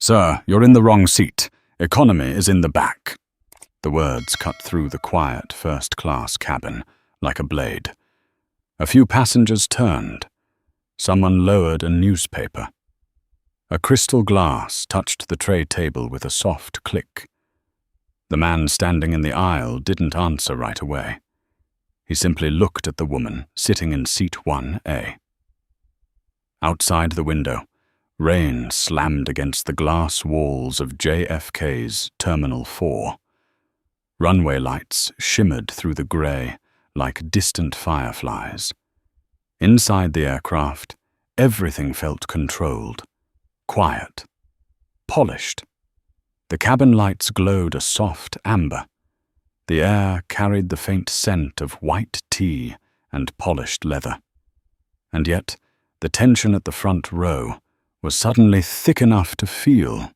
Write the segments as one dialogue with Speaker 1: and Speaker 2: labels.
Speaker 1: "Sir, you're in the wrong seat. Economy is in the back." The words cut through the quiet first-class cabin like a blade. A few passengers turned. Someone lowered a newspaper. A crystal glass touched the tray table with a soft click. The man standing in the aisle didn't answer right away. He simply looked at the woman sitting in seat 1A. Outside the window, rain slammed against the glass walls of JFK's Terminal 4. Runway lights shimmered through the grey like distant fireflies. Inside the aircraft, everything felt controlled, quiet, polished. The cabin lights glowed a soft amber. The air carried the faint scent of white tea and polished leather. And yet, the tension at the front row was suddenly thick enough to feel.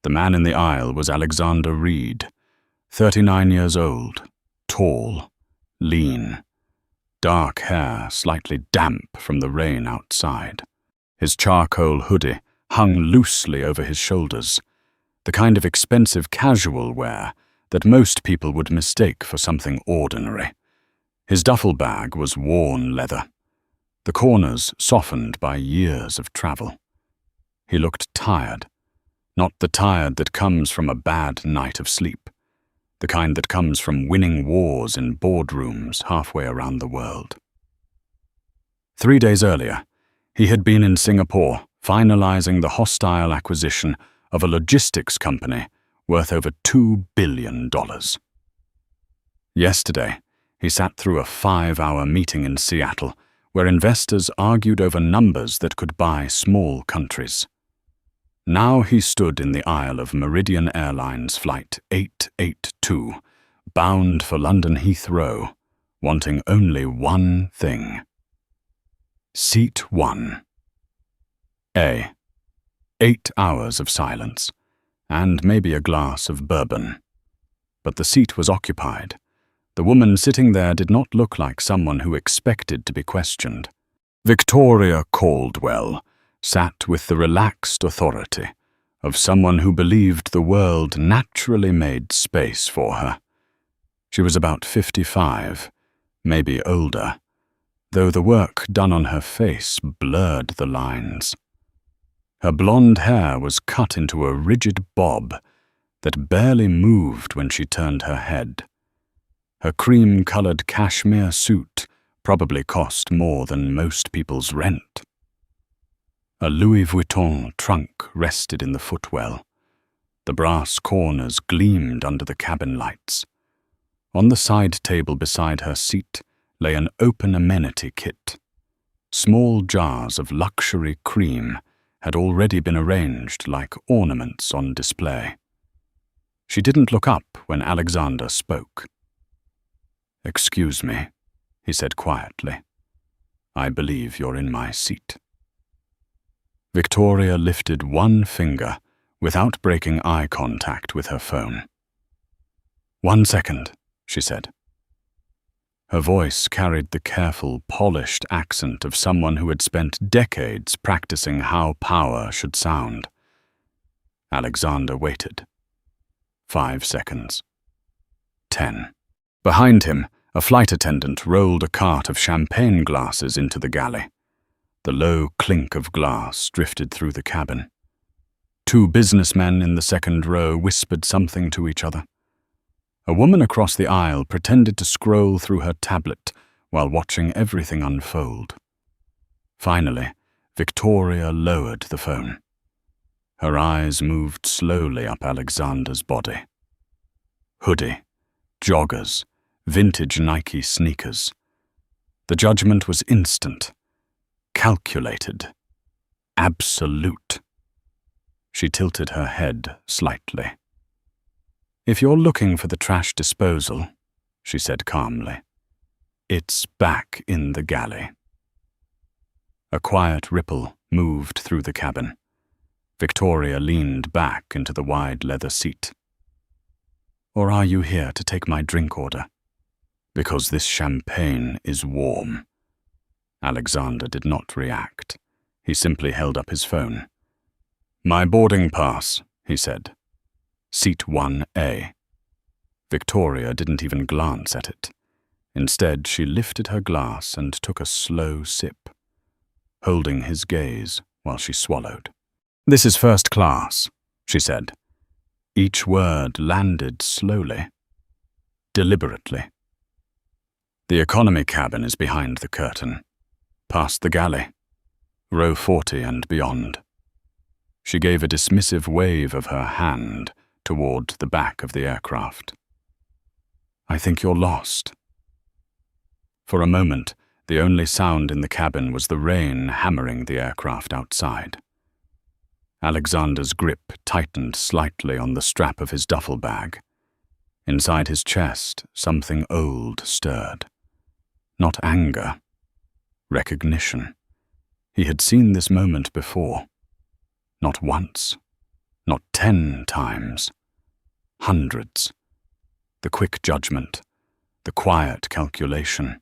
Speaker 1: The man in the aisle was Alexander Reed, 39 years old, tall, lean, dark hair slightly damp from the rain outside. His charcoal hoodie hung loosely over his shoulders, the kind of expensive casual wear that most people would mistake for something ordinary. His duffel bag was worn leather, the corners softened by years of travel. He looked tired, not the tired that comes from a bad night of sleep, the kind that comes from winning wars in boardrooms halfway around the world. 3 days earlier, he had been in Singapore finalizing the hostile acquisition of a logistics company worth over $2 billion. Yesterday, he sat through a 5-hour meeting in Seattle where investors argued over numbers that could buy small countries. Now he stood in the aisle of Meridian Airlines Flight 882, bound for London Heathrow, wanting only one thing. Seat 1. 8 hours of silence, and maybe a glass of bourbon. But the seat was occupied. The woman sitting there did not look like someone who expected to be questioned. Victoria Caldwell sat with the relaxed authority of someone who believed the world naturally made space for her. She was about 55, maybe older, though the work done on her face blurred the lines. Her blonde hair was cut into a rigid bob that barely moved when she turned her head. Her cream-colored cashmere suit probably cost more than most people's rent. A Louis Vuitton trunk rested in the footwell. The brass corners gleamed under the cabin lights. On the side table beside her seat lay an open amenity kit. Small jars of luxury cream had already been arranged like ornaments on display. She didn't look up when Alexander spoke. "Excuse me," he said quietly. "I believe you're in my seat." Victoria lifted one finger without breaking eye contact with her phone. "1 second," she said. Her voice carried the careful, polished accent of someone who had spent decades practicing how power should sound. Alexander waited. 5 seconds. 10. Behind him, a flight attendant rolled a cart of champagne glasses into the galley. The low clink of glass drifted through the cabin. 2 businessmen in the second row whispered something to each other. A woman across the aisle pretended to scroll through her tablet while watching everything unfold. Finally, Victoria lowered the phone. Her eyes moved slowly up Alexander's body. Hoodie, joggers, vintage Nike sneakers. The judgment was instant, calculated, absolute. She tilted her head slightly. "If you're looking for the trash disposal," she said calmly, "it's back in the galley." A quiet ripple moved through the cabin. Victoria leaned back into the wide leather seat. "Or are you here to take my drink order? Because this champagne is warm." Alexander did not react. He simply held up his phone. "My boarding pass," he said. "Seat 1A. Victoria didn't even glance at it. Instead, she lifted her glass and took a slow sip, holding his gaze while she swallowed. "This is first class," she said. Each word landed slowly, deliberately. "The economy cabin is behind the curtain, past the galley, row 40 and beyond." She gave a dismissive wave of her hand toward the back of the aircraft. "I think you're lost." For a moment, the only sound in the cabin was the rain hammering the aircraft outside. Alexander's grip tightened slightly on the strap of his duffel bag. Inside his chest, something old stirred. Not anger, recognition. He had seen this moment before. Not once, not 10 times. Hundreds. The quick judgment, the quiet calculation.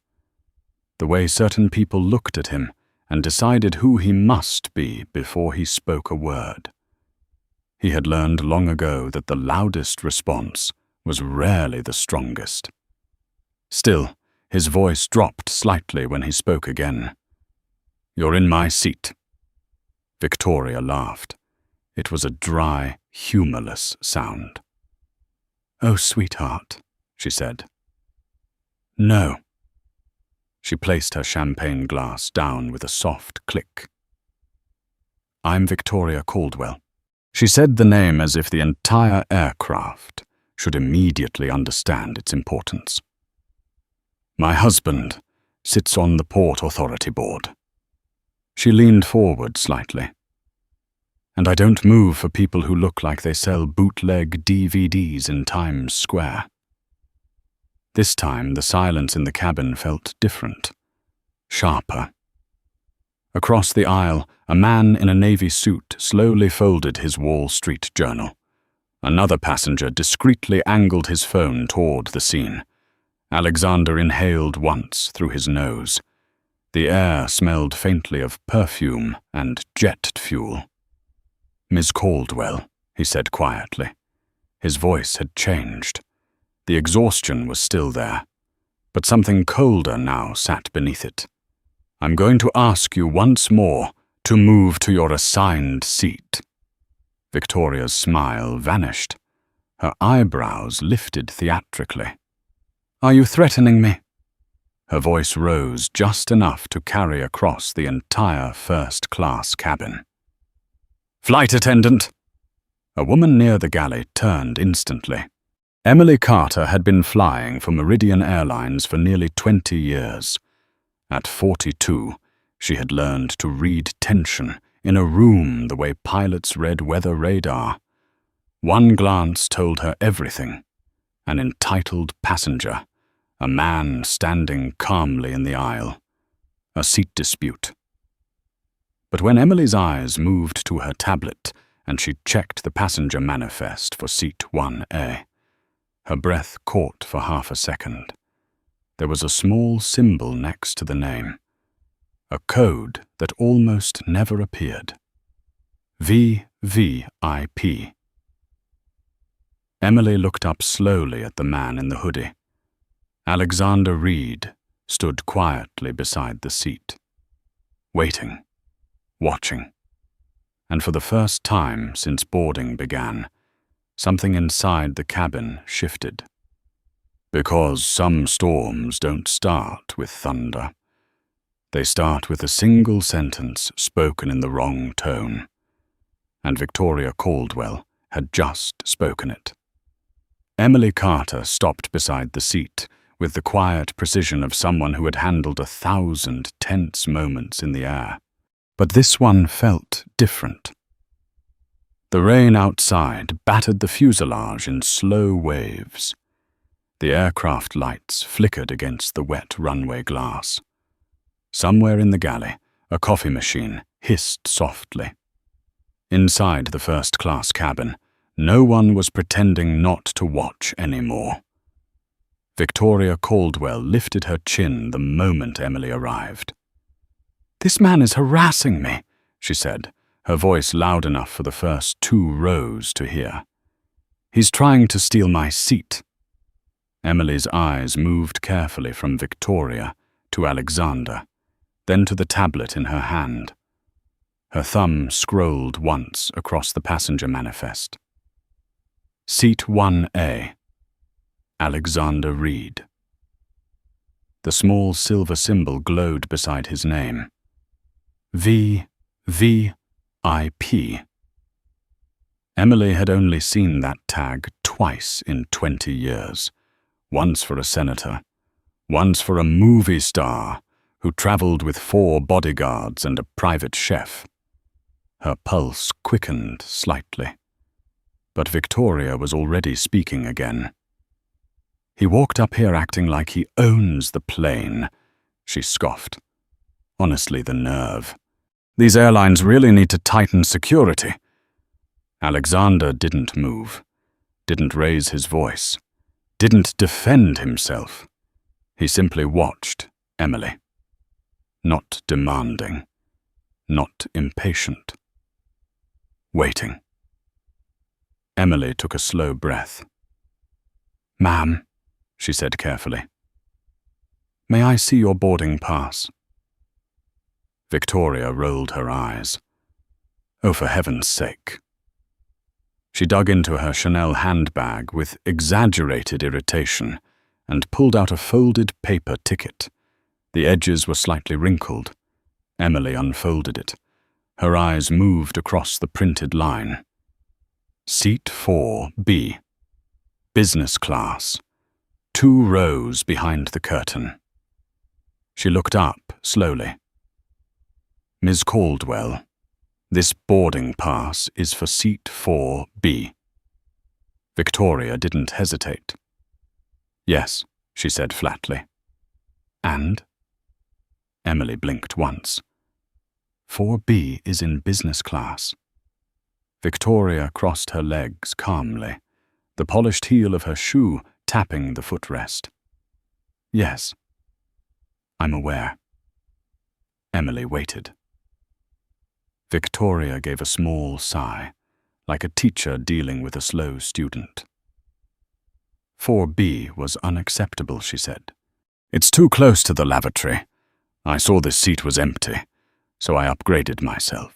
Speaker 1: The way certain people looked at him and decided who he must be before he spoke a word. He had learned long ago that the loudest response was rarely the strongest. Still, his voice dropped slightly when he spoke again. "You're in my seat." Victoria laughed. It was a dry, humorless sound. "Oh, sweetheart," she said. "No." She placed her champagne glass down with a soft click. "I'm Victoria Caldwell." She said the name as if the entire aircraft should immediately understand its importance. "My husband sits on the Port Authority Board." She leaned forward slightly. "And I don't move for people who look like they sell bootleg DVDs in Times Square." This time, the silence in the cabin felt different, sharper. Across the aisle, a man in a navy suit slowly folded his Wall Street Journal. Another passenger discreetly angled his phone toward the scene. Alexander inhaled once through his nose. The air smelled faintly of perfume and jet fuel. "Miss Caldwell," he said quietly. His voice had changed. The exhaustion was still there, but something colder now sat beneath it. "I'm going to ask you once more to move to your assigned seat." Victoria's smile vanished. Her eyebrows lifted theatrically. "Are you threatening me?" Her voice rose just enough to carry across the entire first-class cabin. "Flight attendant!" A woman near the galley turned instantly. Emily Carter had been flying for Meridian Airlines for nearly 20 years. At 42, she had learned to read tension in a room the way pilots read weather radar. One glance told her everything. An entitled passenger, a man standing calmly in the aisle, a seat dispute. But when Emily's eyes moved to her tablet and she checked the passenger manifest for seat 1A, her breath caught for half a second. There was a small symbol next to the name, a code that almost never appeared. VVIP. Emily looked up slowly at the man in the hoodie. Alexander Reed stood quietly beside the seat, waiting, watching. And for the first time since boarding began, something inside the cabin shifted. Because some storms don't start with thunder. They start with a single sentence spoken in the wrong tone. And Victoria Caldwell had just spoken it. Emily Carter stopped beside the seat with the quiet precision of someone who had handled 1,000 tense moments in the air. But this one felt different. The rain outside battered the fuselage in slow waves. The aircraft lights flickered against the wet runway glass. Somewhere in the galley, a coffee machine hissed softly. Inside the first-class cabin, no one was pretending not to watch anymore. Victoria Caldwell lifted her chin the moment Emily arrived. "This man is harassing me," she said, her voice loud enough for the first 2 rows to hear. "He's trying to steal my seat." Emily's eyes moved carefully from Victoria to Alexander, then to the tablet in her hand. Her thumb scrolled once across the passenger manifest. Seat 1A. Alexander Reed. The small silver symbol glowed beside his name. VVIP. Emily had only seen that tag twice in 20 years. Once for a senator, once for a movie star who traveled with 4 bodyguards and a private chef. Her pulse quickened slightly. But Victoria was already speaking again. "He walked up here acting like he owns the plane," she scoffed. "Honestly, the nerve. These airlines really need to tighten security." Alexander didn't move, didn't raise his voice, didn't defend himself. He simply watched Emily. Not demanding, not impatient. Waiting. Emily took a slow breath. "Ma'am," she said carefully, "may I see your boarding pass?" Victoria rolled her eyes. Oh, for heaven's sake. She dug into her Chanel handbag with exaggerated irritation and pulled out a folded paper ticket. The edges were slightly wrinkled. Emily unfolded it. Her eyes moved across the printed line. Seat 4B. Business class. 2 rows behind the curtain. She looked up slowly. "Ms. Caldwell, this boarding pass is for seat 4B. Victoria didn't hesitate. "Yes," she said flatly. "And?" Emily blinked once. 4B is in business class." Victoria crossed her legs calmly, the polished heel of her shoe tapping the footrest. "Yes, I'm aware." Emily waited. Victoria gave a small sigh, like a teacher dealing with a slow student. 4B was unacceptable, she said. "It's too close to the lavatory. I saw this seat was empty, so I upgraded myself."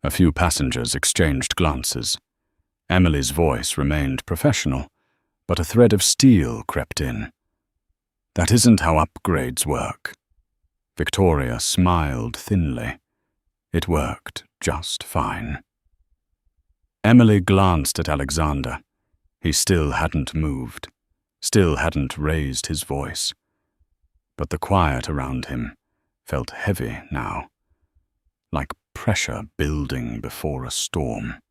Speaker 1: A few passengers exchanged glances. Emily's voice remained professional, but a thread of steel crept in. "That isn't how upgrades work." Victoria smiled thinly. It worked just fine. Emily glanced at Alexander. He still hadn't moved, still hadn't raised his voice. But the quiet around him felt heavy now, like pressure building before a storm.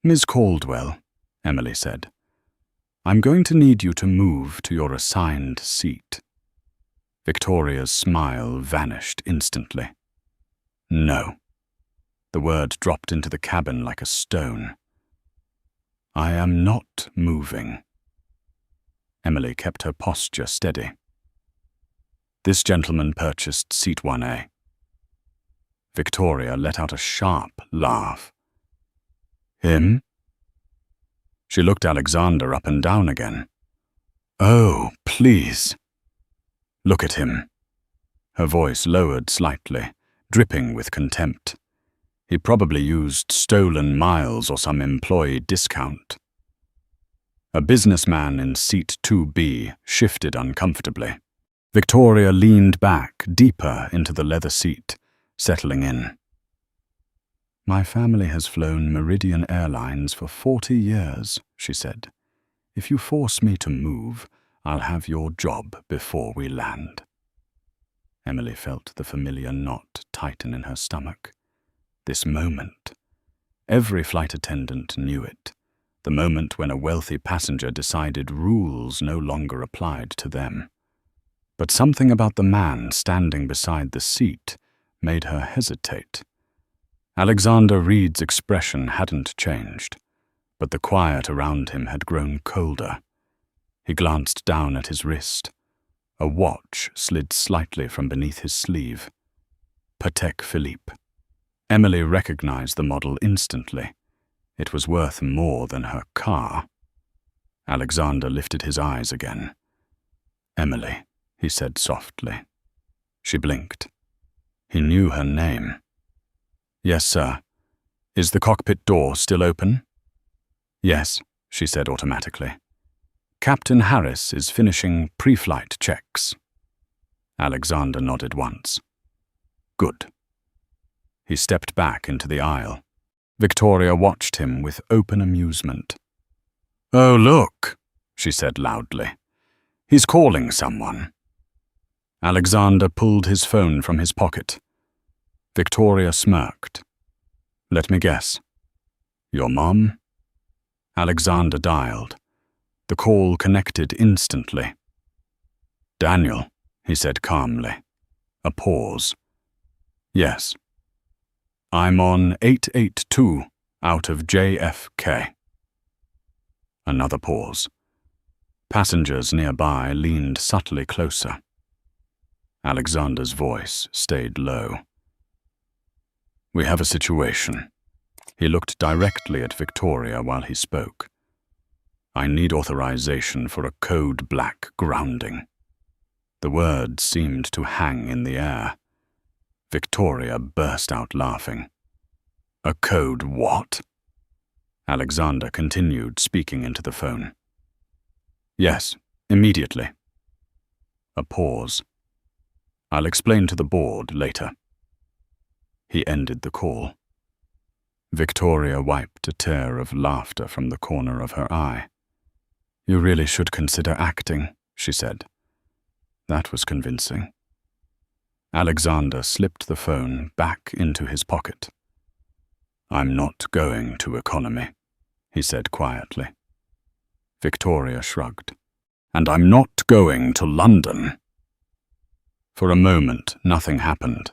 Speaker 1: "Ms. Caldwell," Emily said, "I'm going to need you to move to your assigned seat." Victoria's smile vanished instantly. "No." The word dropped into the cabin like a stone. "I am not moving." Emily kept her posture steady. "This gentleman purchased seat 1A. Victoria let out a sharp laugh. "Him?" She looked Alexander up and down again. "Oh, please." "Look at him." Her voice lowered slightly, dripping with contempt. He probably used stolen miles or some employee discount. A businessman in seat 2B shifted uncomfortably. Victoria leaned back deeper into the leather seat, settling in. "My family has flown Meridian Airlines for 40 years, she said. "If you force me to move, I'll have your job before we land." Emily felt the familiar knot tighten in her stomach. This moment. Every flight attendant knew it. The moment when a wealthy passenger decided rules no longer applied to them. But something about the man standing beside the seat made her hesitate. Alexander Reed's expression hadn't changed, but the quiet around him had grown colder. He glanced down at his wrist. A watch slid slightly from beneath his sleeve. Patek Philippe. Emily recognized the model instantly. It was worth more than her car. Alexander lifted his eyes again. "Emily," he said softly. She blinked. He knew her name. "Yes, sir. Is the cockpit door still open?" "Yes," she said automatically. "Captain Harris is finishing pre-flight checks." Alexander nodded once. "Good." He stepped back into the aisle. Victoria watched him with open amusement. "Oh, look," she said loudly. "He's calling someone." Alexander pulled his phone from his pocket. Victoria smirked. "Let me guess. Your mom?" Alexander dialed. The call connected instantly. "Daniel," he said calmly. A pause. "Yes. I'm on 882 out of JFK." Another pause. Passengers nearby leaned subtly closer. Alexander's voice stayed low. "We have a situation." He looked directly at Victoria while he spoke. "I need authorization for a code black grounding." The words seemed to hang in the air. Victoria burst out laughing. "A code what?" Alexander continued speaking into the phone. "Yes, immediately." A pause. "I'll explain to the board later." He ended the call. Victoria wiped a tear of laughter from the corner of her eye. "You really should consider acting," she said. That was convincing. Alexander slipped the phone back into his pocket. "I'm not going to economy," he said quietly. Victoria shrugged. "And I'm not going to London." For a moment, nothing happened.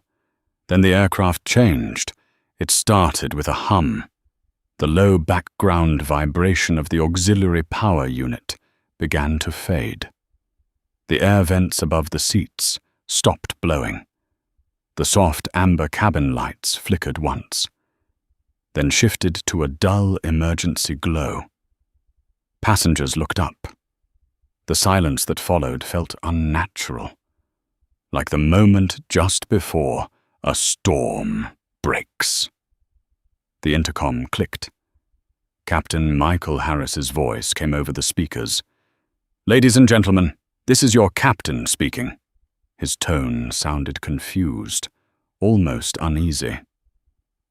Speaker 1: Then the aircraft changed. It started with a hum. The low background vibration of the auxiliary power unit began to fade. The air vents above the seats stopped blowing. The soft amber cabin lights flickered once, then shifted to a dull emergency glow. Passengers looked up. The silence that followed felt unnatural, like the moment just before a storm breaks. The intercom clicked. Captain Michael Harris's voice came over the speakers. "Ladies and gentlemen, this is your captain speaking." His tone sounded confused, almost uneasy.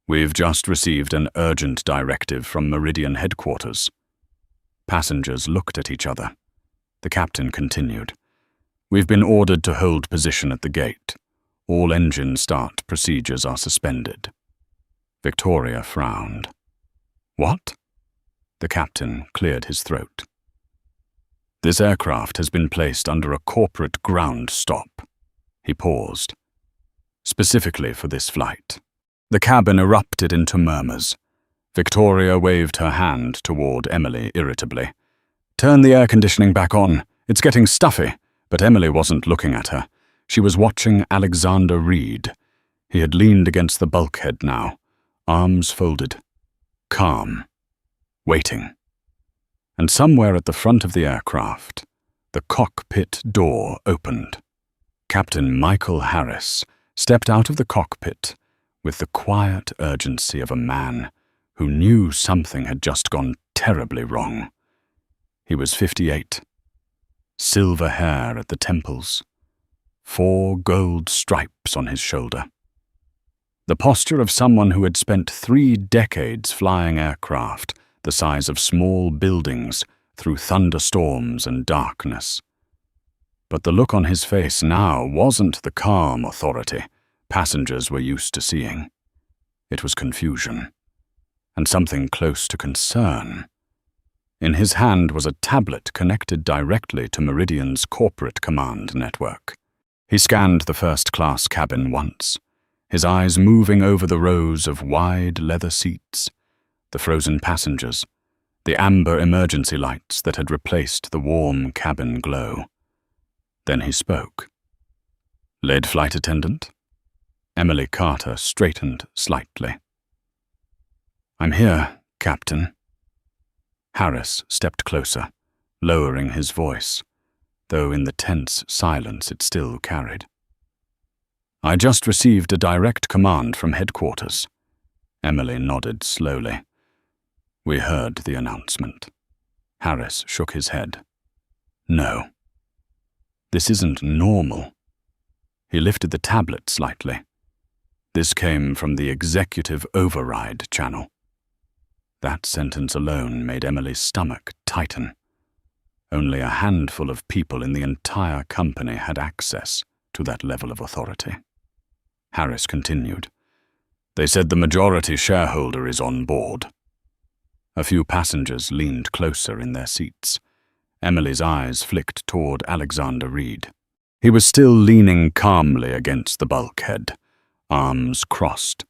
Speaker 1: "We've just received an urgent directive from Meridian headquarters." Passengers looked at each other. The captain continued. "We've been ordered to hold position at the gate. All engine start procedures are suspended." Victoria frowned. "What?" The captain cleared his throat. "This aircraft has been placed under a corporate ground stop." He paused. "Specifically for this flight." The cabin erupted into murmurs. Victoria waved her hand toward Emily irritably. "Turn the air conditioning back on. It's getting stuffy." But Emily wasn't looking at her. She was watching Alexander read. He had leaned against the bulkhead now, arms folded, calm, waiting. And somewhere at the front of the aircraft, the cockpit door opened. Captain Michael Harris stepped out of the cockpit with the quiet urgency of a man who knew something had just gone terribly wrong. He was 58. Silver hair at the temples, 4 gold stripes on his shoulder. The posture of someone who had spent 3 decades flying aircraft the size of small buildings through thunderstorms and darkness. But the look on his face now wasn't the calm authority passengers were used to seeing. It was confusion, and something close to concern. In his hand was a tablet connected directly to Meridian's corporate command network. He scanned the first-class cabin once, his eyes moving over the rows of wide leather seats, the frozen passengers, the amber emergency lights that had replaced the warm cabin glow. Then he spoke. "Lead flight attendant?" Emily Carter straightened slightly. "I'm here, Captain." Harris stepped closer, lowering his voice, though in the tense silence it still carried. "I just received a direct command from headquarters." Emily nodded slowly. "We heard the announcement." Harris shook his head. "No. This isn't normal." He lifted the tablet slightly. "This came from the executive override channel." That sentence alone made Emily's stomach tighten. Only a handful of people in the entire company had access to that level of authority. Harris continued. "They said the majority shareholder is on board." A few passengers leaned closer in their seats. Emily's eyes flicked toward Alexander Reed. He was still leaning calmly against the bulkhead, arms crossed,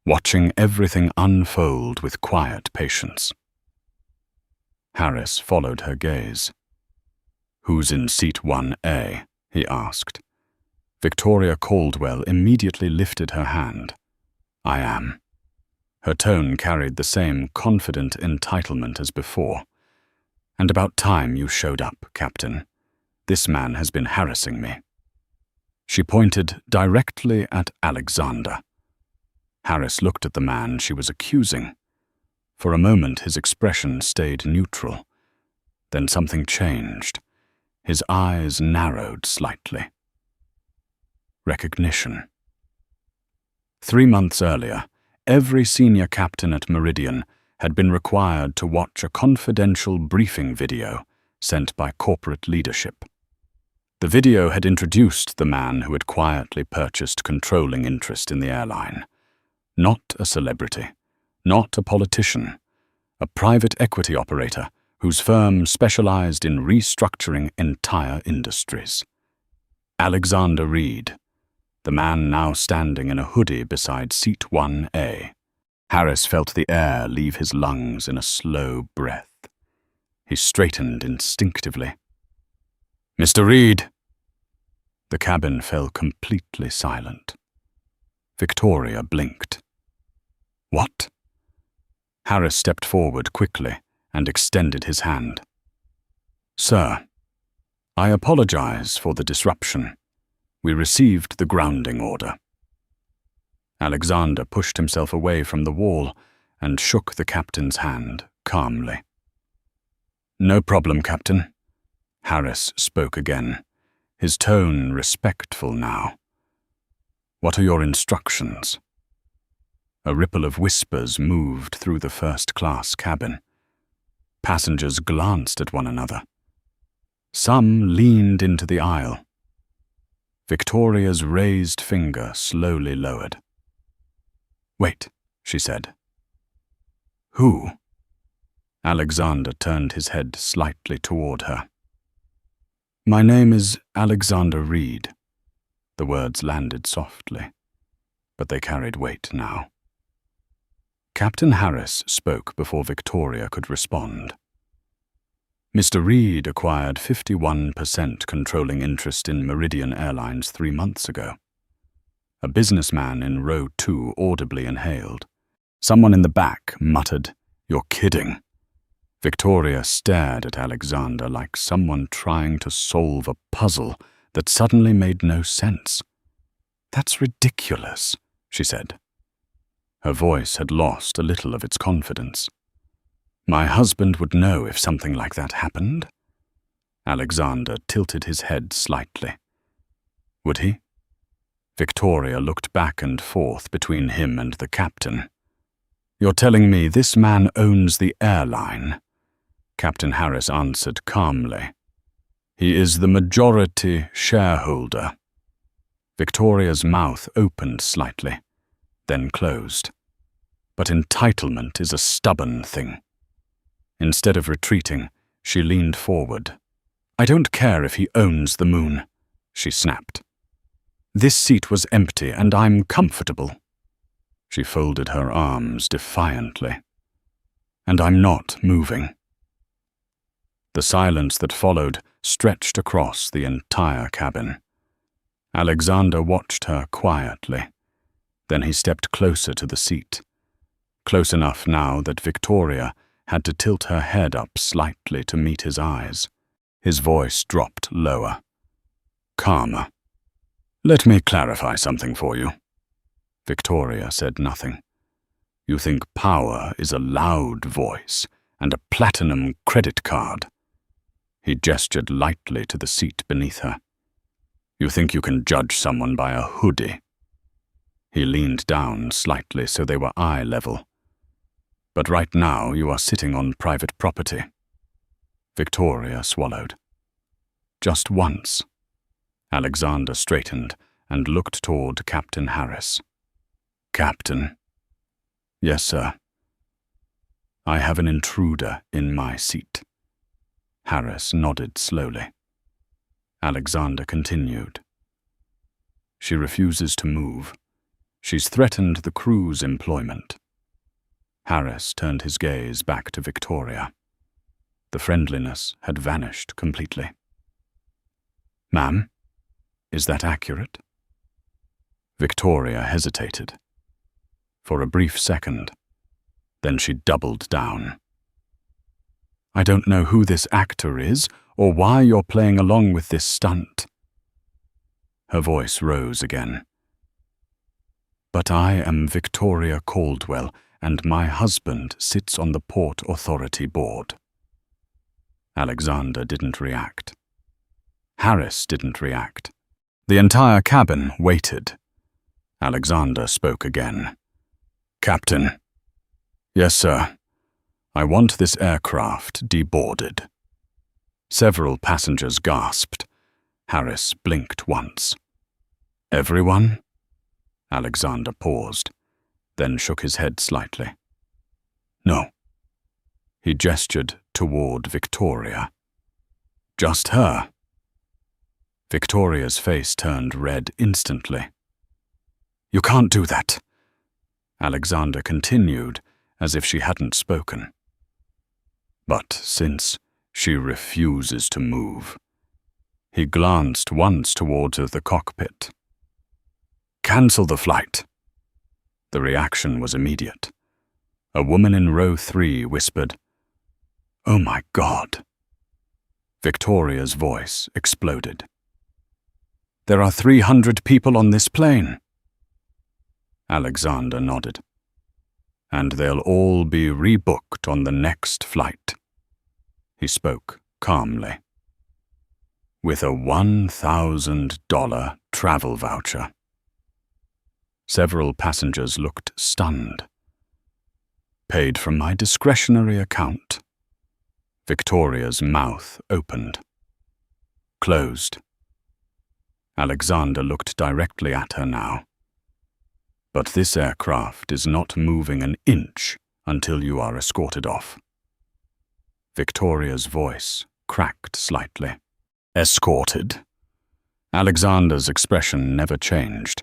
Speaker 1: watching everything unfold with quiet patience. Harris followed her gaze. "Who's in seat 1A?" he asked. Victoria Caldwell immediately lifted her hand. "I am." Her tone carried the same confident entitlement as before. "And about time you showed up, Captain. This man has been harassing me." She pointed directly at Alexander. Harris looked at the man she was accusing. For a moment his expression stayed neutral. Then something changed. His eyes narrowed slightly. Recognition. 3 months earlier, every senior captain at Meridian had been required to watch a confidential briefing video sent by corporate leadership. The video had introduced the man who had quietly purchased controlling interest in the airline. Not a celebrity, not a politician, a private equity operator whose firm specialized in restructuring entire industries. Alexander Reed, the man now standing in a hoodie beside seat 1A. Harris felt the air leave his lungs in a slow breath. He straightened instinctively. "Mr. Reed!" The cabin fell completely silent. Victoria blinked. "What?" Harris stepped forward quickly and extended his hand. "Sir, I apologize for the disruption. We received the grounding order." Alexander pushed himself away from the wall and shook the captain's hand calmly. "No problem, Captain." Harris spoke again, his tone respectful now. "What are your instructions?" A ripple of whispers moved through the first-class cabin. Passengers glanced at one another. Some leaned into the aisle. Victoria's raised finger slowly lowered. "Wait," she said. "Who?" Alexander turned his head slightly toward her. "My name is Alexander Reed." The words landed softly, but they carried weight now. Captain Harris spoke before Victoria could respond. "Mr. Reed acquired 51% controlling interest in Meridian Airlines 3 months ago." A businessman in row 2 audibly inhaled. Someone in the back muttered, "You're kidding." Victoria stared at Alexander like someone trying to solve a puzzle that suddenly made no sense. "That's ridiculous," she said. Her voice had lost a little of its confidence. "My husband would know if something like that happened." Alexander tilted his head slightly. "Would he?" Victoria looked back and forth between him and the captain. "You're telling me this man owns the airline?" Captain Harris answered calmly. "He is the majority shareholder." Victoria's mouth opened slightly, then closed. But entitlement is a stubborn thing. Instead of retreating, she leaned forward. "I don't care if he owns the moon," she snapped. "This seat was empty and I'm comfortable." She folded her arms defiantly. "And I'm not moving." The silence that followed stretched across the entire cabin. Alexander watched her quietly, Then he stepped closer to the seat, close enough now that Victoria had to tilt her head up slightly to meet his eyes. His voice dropped lower, calmer. "Let me clarify something for you." Victoria said nothing. "You think power is a loud voice and a platinum credit card." He gestured lightly to the seat beneath her. "You think you can judge someone by a hoodie." He leaned down slightly so they were eye level. "But right now you are sitting on private property." Victoria swallowed. "Just once." Alexander straightened and looked toward Captain Harris. "Captain." "Yes, sir." "I have an intruder in my seat." Harris nodded slowly. Alexander continued. "She refuses to move. She's threatened the crew's employment." Harris turned his gaze back to Victoria. The friendliness had vanished completely. "Ma'am, is that accurate?" Victoria hesitated. For a brief second, then she doubled down. "I don't know who this actor is or why you're playing along with this stunt." Her voice rose again. "But I am Victoria Caldwell, and my husband sits on the Port Authority board." Alexander didn't react. Harris didn't react. The entire cabin waited. Alexander spoke again. "Captain." "Yes, sir. I want this aircraft deboarded." Several passengers gasped. Harris blinked once. "Everyone?" Alexander paused, then shook his head slightly. "No." He gestured toward Victoria. "Just her." Victoria's face turned red instantly. "You can't do that," Alexander continued, as if she hadn't spoken. "But since she refuses to move." He glanced once towards the cockpit. "Cancel the flight." The reaction was immediate. A woman in row 3 whispered, "Oh my God." Victoria's voice exploded. "There are 300 people on this plane." Alexander nodded. "And they'll all be rebooked on the next flight." He spoke calmly. "With a $1,000 travel voucher." Several passengers looked stunned. "Paid from my discretionary account." Victoria's mouth opened. Closed. Alexander looked directly at her now. "But this aircraft is not moving an inch until you are escorted off." Victoria's voice cracked slightly. "Escorted?" Alexander's expression never changed.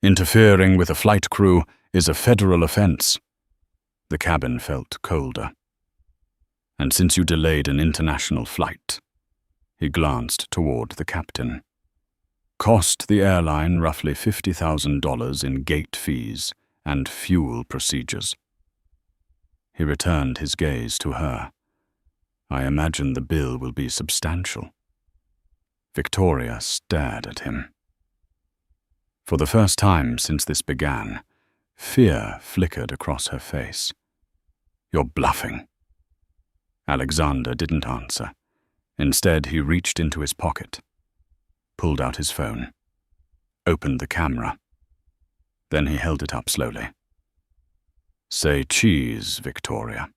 Speaker 1: "Interfering with a flight crew is a federal offense." The cabin felt colder. "And since you delayed an international flight," he glanced toward the captain, "cost the airline roughly $50,000 in gate fees and fuel procedures." He returned his gaze to her. "I imagine the bill will be substantial." Victoria stared at him. For the first time since this began, fear flickered across her face. "You're bluffing." Alexander didn't answer. Instead, he reached into his pocket, pulled out his phone, opened the camera. Then he held it up slowly. "Say cheese, Victoria."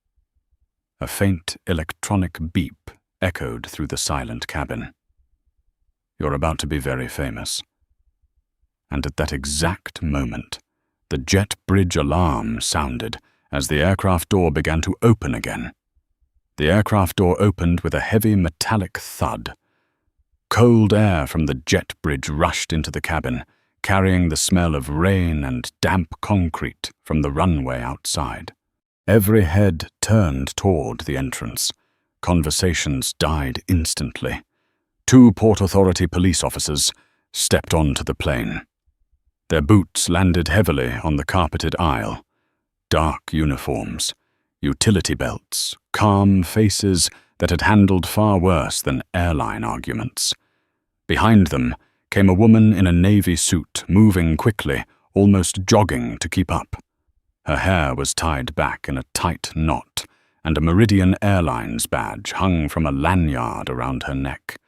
Speaker 1: A faint electronic beep echoed through the silent cabin. "You're about to be very famous." And at that exact moment, the jet bridge alarm sounded as the aircraft door began to open again. The aircraft door opened with a heavy metallic thud. Cold air from the jet bridge rushed into the cabin, carrying the smell of rain and damp concrete from the runway outside. Every head turned toward the entrance. Conversations died instantly. 2 Port Authority police officers stepped onto the plane. Their boots landed heavily on the carpeted aisle. Dark uniforms, utility belts, calm faces that had handled far worse than airline arguments. Behind them came a woman in a navy suit, moving quickly, almost jogging to keep up. Her hair was tied back in a tight knot, and a Meridian Airlines badge hung from a lanyard around her neck.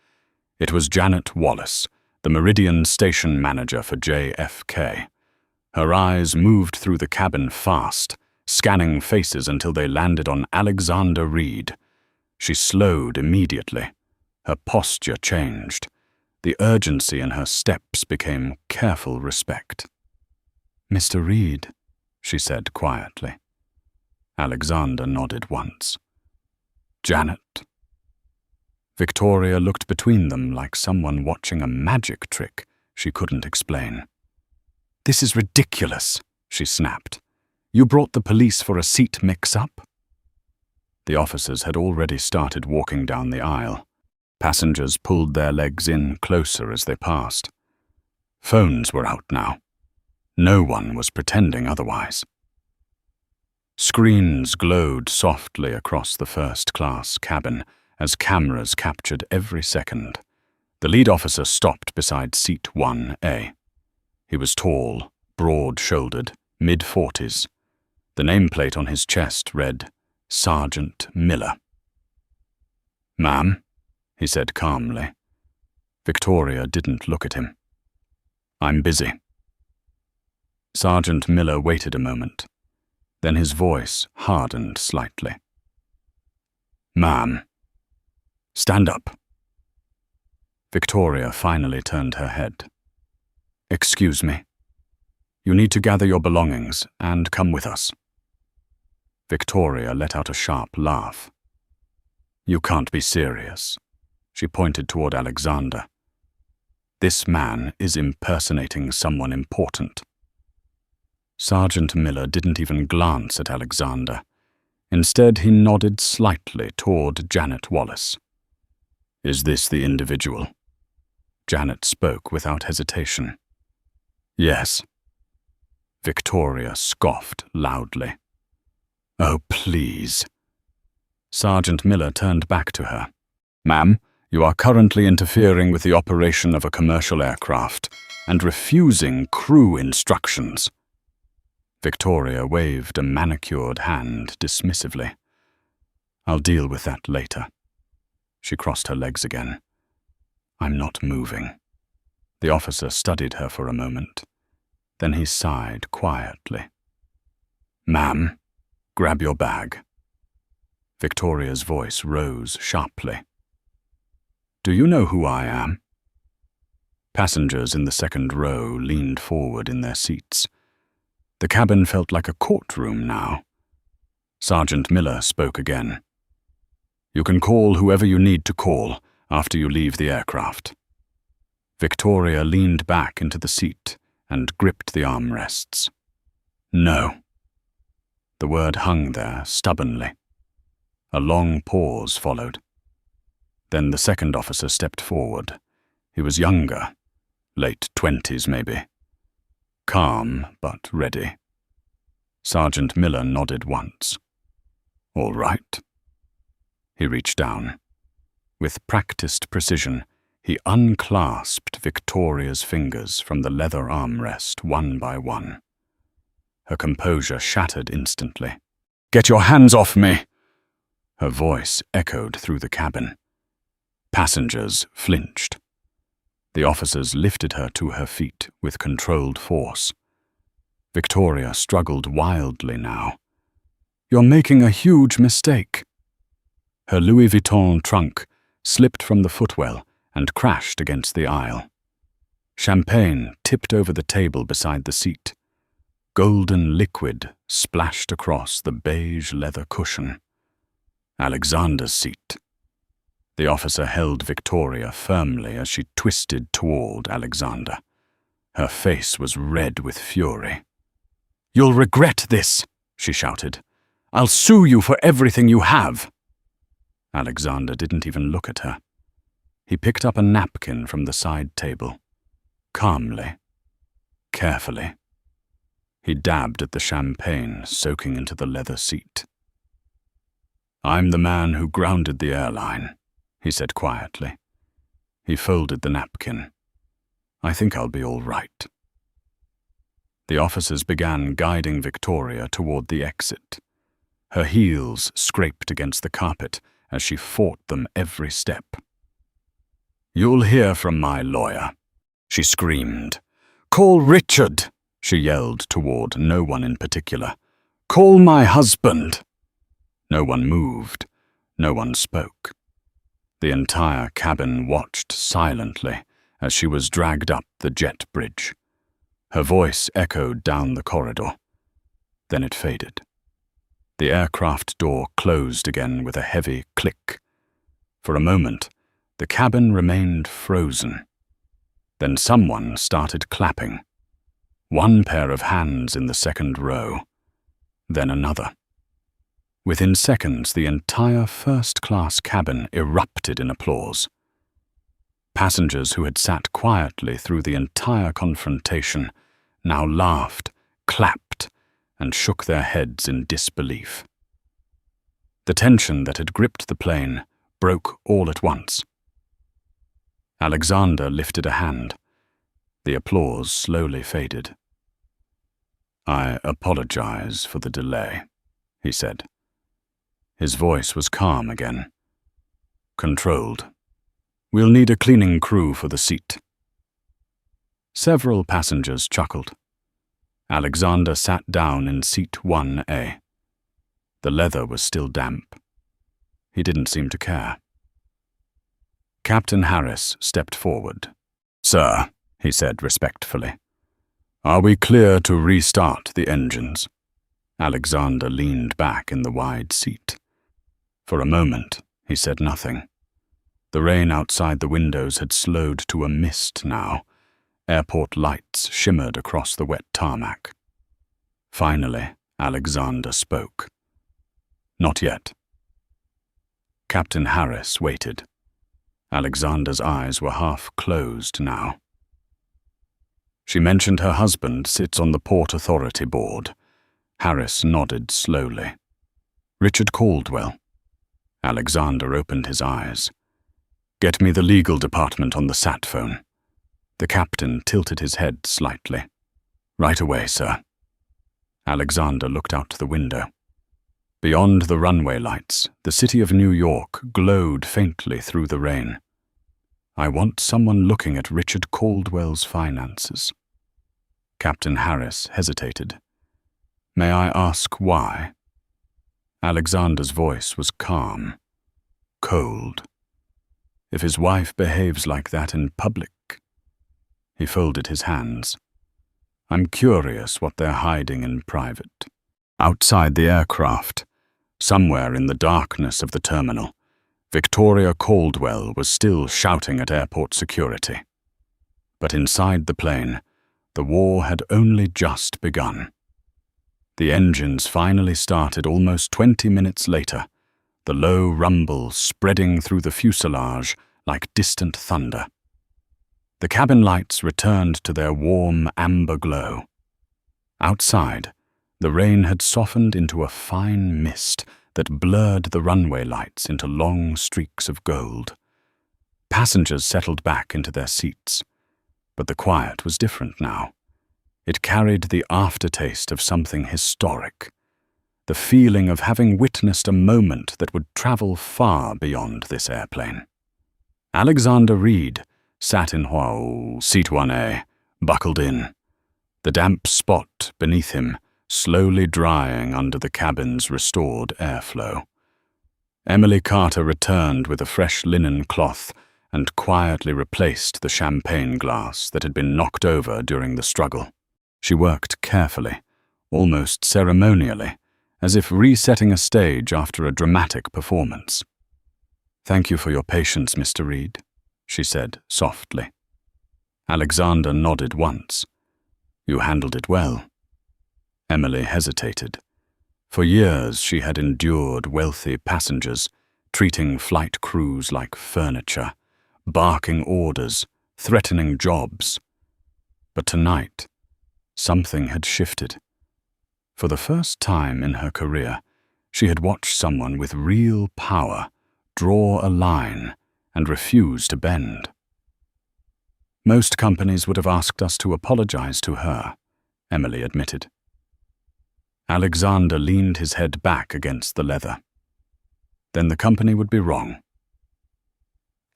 Speaker 1: It was Janet Wallace, the Meridian station manager for JFK. Her eyes moved through the cabin fast, scanning faces until they landed on Alexander Reed. She slowed immediately. Her posture changed. The urgency in her steps became careful respect. "Mr. Reed," she said quietly. Alexander nodded once. "Janet." Victoria looked between them like someone watching a magic trick she couldn't explain. "This is ridiculous," she snapped. "You brought the police for a seat mix-up?" The officers had already started walking down the aisle. Passengers pulled their legs in closer as they passed. Phones were out now. No one was pretending otherwise. Screens glowed softly across the first-class cabin as cameras captured every second. The lead officer stopped beside seat 1A. He was tall, broad-shouldered, mid-40s. The nameplate on his chest read, Sergeant Miller. "Ma'am," he said calmly. Victoria didn't look at him. "I'm busy." Sergeant Miller waited a moment. Then his voice hardened slightly. "Ma'am, stand up." Victoria finally turned her head. "Excuse me. You need to gather your belongings and come with us." Victoria let out a sharp laugh. "You can't be serious." She pointed toward Alexander. "This man is impersonating someone important." Sergeant Miller didn't even glance at Alexander. Instead, he nodded slightly toward Janet Wallace. "Is this the individual?" Janet spoke without hesitation. "Yes." Victoria scoffed loudly. "Oh, please." Sergeant Miller turned back to her. "Ma'am, you are currently interfering with the operation of a commercial aircraft and refusing crew instructions." Victoria waved a manicured hand dismissively. "I'll deal with that later." She crossed her legs again. "I'm not moving." The officer studied her for a moment. Then he sighed quietly. "Ma'am, grab your bag." Victoria's voice rose sharply. "Do you know who I am?" Passengers in the second row leaned forward in their seats. The cabin felt like a courtroom now. Sergeant Miller spoke again. "You can call whoever you need to call after you leave the aircraft." Victoria leaned back into the seat and gripped the armrests. "No." The word hung there stubbornly. A long pause followed. Then the second officer stepped forward. He was younger, late 20s maybe. Calm, but ready. Sergeant Miller nodded once. "All right." He reached down. With practiced precision, he unclasped Victoria's fingers from the leather armrest one by one. Her composure shattered instantly. "Get your hands off me!" Her voice echoed through the cabin. Passengers flinched. The officers lifted her to her feet with controlled force. Victoria struggled wildly now. "You're making a huge mistake." Her Louis Vuitton trunk slipped from the footwell and crashed against the aisle. Champagne tipped over the table beside the seat. Golden liquid splashed across the beige leather cushion. Alexander's seat. The officer held Victoria firmly as she twisted toward Alexander. Her face was red with fury. "You'll regret this," she shouted. "I'll sue you for everything you have." Alexander didn't even look at her. He picked up a napkin from the side table. Calmly, carefully. He dabbed at the champagne soaking into the leather seat. "I'm the man who grounded the airline," he said quietly. He folded the napkin. "I think I'll be all right." The officers began guiding Victoria toward the exit. Her heels scraped against the carpet as she fought them every step. "You'll hear from my lawyer," she screamed. "Call Richard," she yelled toward no one in particular. "Call my husband." No one moved. No one spoke. The entire cabin watched silently as she was dragged up the jet bridge. Her voice echoed down the corridor. Then it faded. The aircraft door closed again with a heavy click. For a moment, the cabin remained frozen. Then someone started clapping. One pair of hands in the second row, then another. Within seconds, the entire first-class cabin erupted in applause. Passengers who had sat quietly through the entire confrontation now laughed, clapped, and shook their heads in disbelief. The tension that had gripped the plane broke all at once. Alexander lifted a hand. The applause slowly faded. "I apologize for the delay," he said. His voice was calm again. "Controlled. We'll need a cleaning crew for the seat." Several passengers chuckled. Alexander sat down in seat 1A. The leather was still damp. He didn't seem to care. Captain Harris stepped forward. "Sir," he said respectfully, "are we clear to restart the engines?" Alexander leaned back in the wide seat. For a moment, he said nothing. The rain outside the windows had slowed to a mist now. Airport lights shimmered across the wet tarmac. Finally, Alexander spoke. "Not yet." Captain Harris waited. Alexander's eyes were half closed now. "She mentioned her husband sits on the Port Authority board." Harris nodded slowly. "Richard Caldwell." Alexander opened his eyes. "Get me the legal department on the sat phone." The captain tilted his head slightly. "Right away, sir." Alexander looked out the window. Beyond the runway lights, the city of New York glowed faintly through the rain. "I want someone looking at Richard Caldwell's finances." Captain Harris hesitated. "May I ask why?" Alexander's voice was calm, cold. "If his wife behaves like that in public..." He folded his hands. "I'm curious what they're hiding in private." Outside the aircraft, somewhere in the darkness of the terminal, Victoria Caldwell was still shouting at airport security. But inside the plane, the war had only just begun. The engines finally started almost 20 minutes later, the low rumble spreading through the fuselage like distant thunder. The cabin lights returned to their warm amber glow. Outside, the rain had softened into a fine mist that blurred the runway lights into long streaks of gold. Passengers settled back into their seats, but the quiet was different now. It carried the aftertaste of something historic, the feeling of having witnessed a moment that would travel far beyond this airplane. Alexander Reed sat in seat 1A, buckled in, the damp spot beneath him slowly drying under the cabin's restored airflow. Emily Carter returned with a fresh linen cloth and quietly replaced the champagne glass that had been knocked over during the struggle. She worked carefully, almost ceremonially, as if resetting a stage after a dramatic performance. "Thank you for your patience, Mr. Reed," she said softly. Alexander nodded once. "You handled it well." Emily hesitated. For years she had endured wealthy passengers, treating flight crews like furniture, barking orders, threatening jobs. But tonight, Something had shifted. For the first time in her career, she had watched someone with real power draw a line and refuse to bend. Most companies would have asked us to apologize to her, Emily admitted. Alexander leaned his head back against the leather. Then the company would be wrong.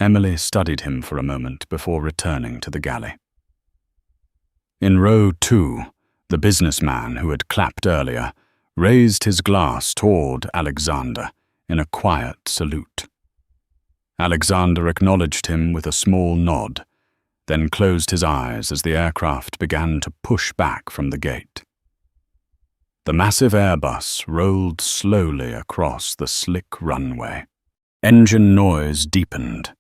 Speaker 1: Emily studied him for a moment before returning to the galley. In row 2, the businessman who had clapped earlier raised his glass toward Alexander in a quiet salute. Alexander acknowledged him with a small nod, then closed his eyes as the aircraft began to push back from the gate. The massive Airbus rolled slowly across the slick runway. Engine noise deepened.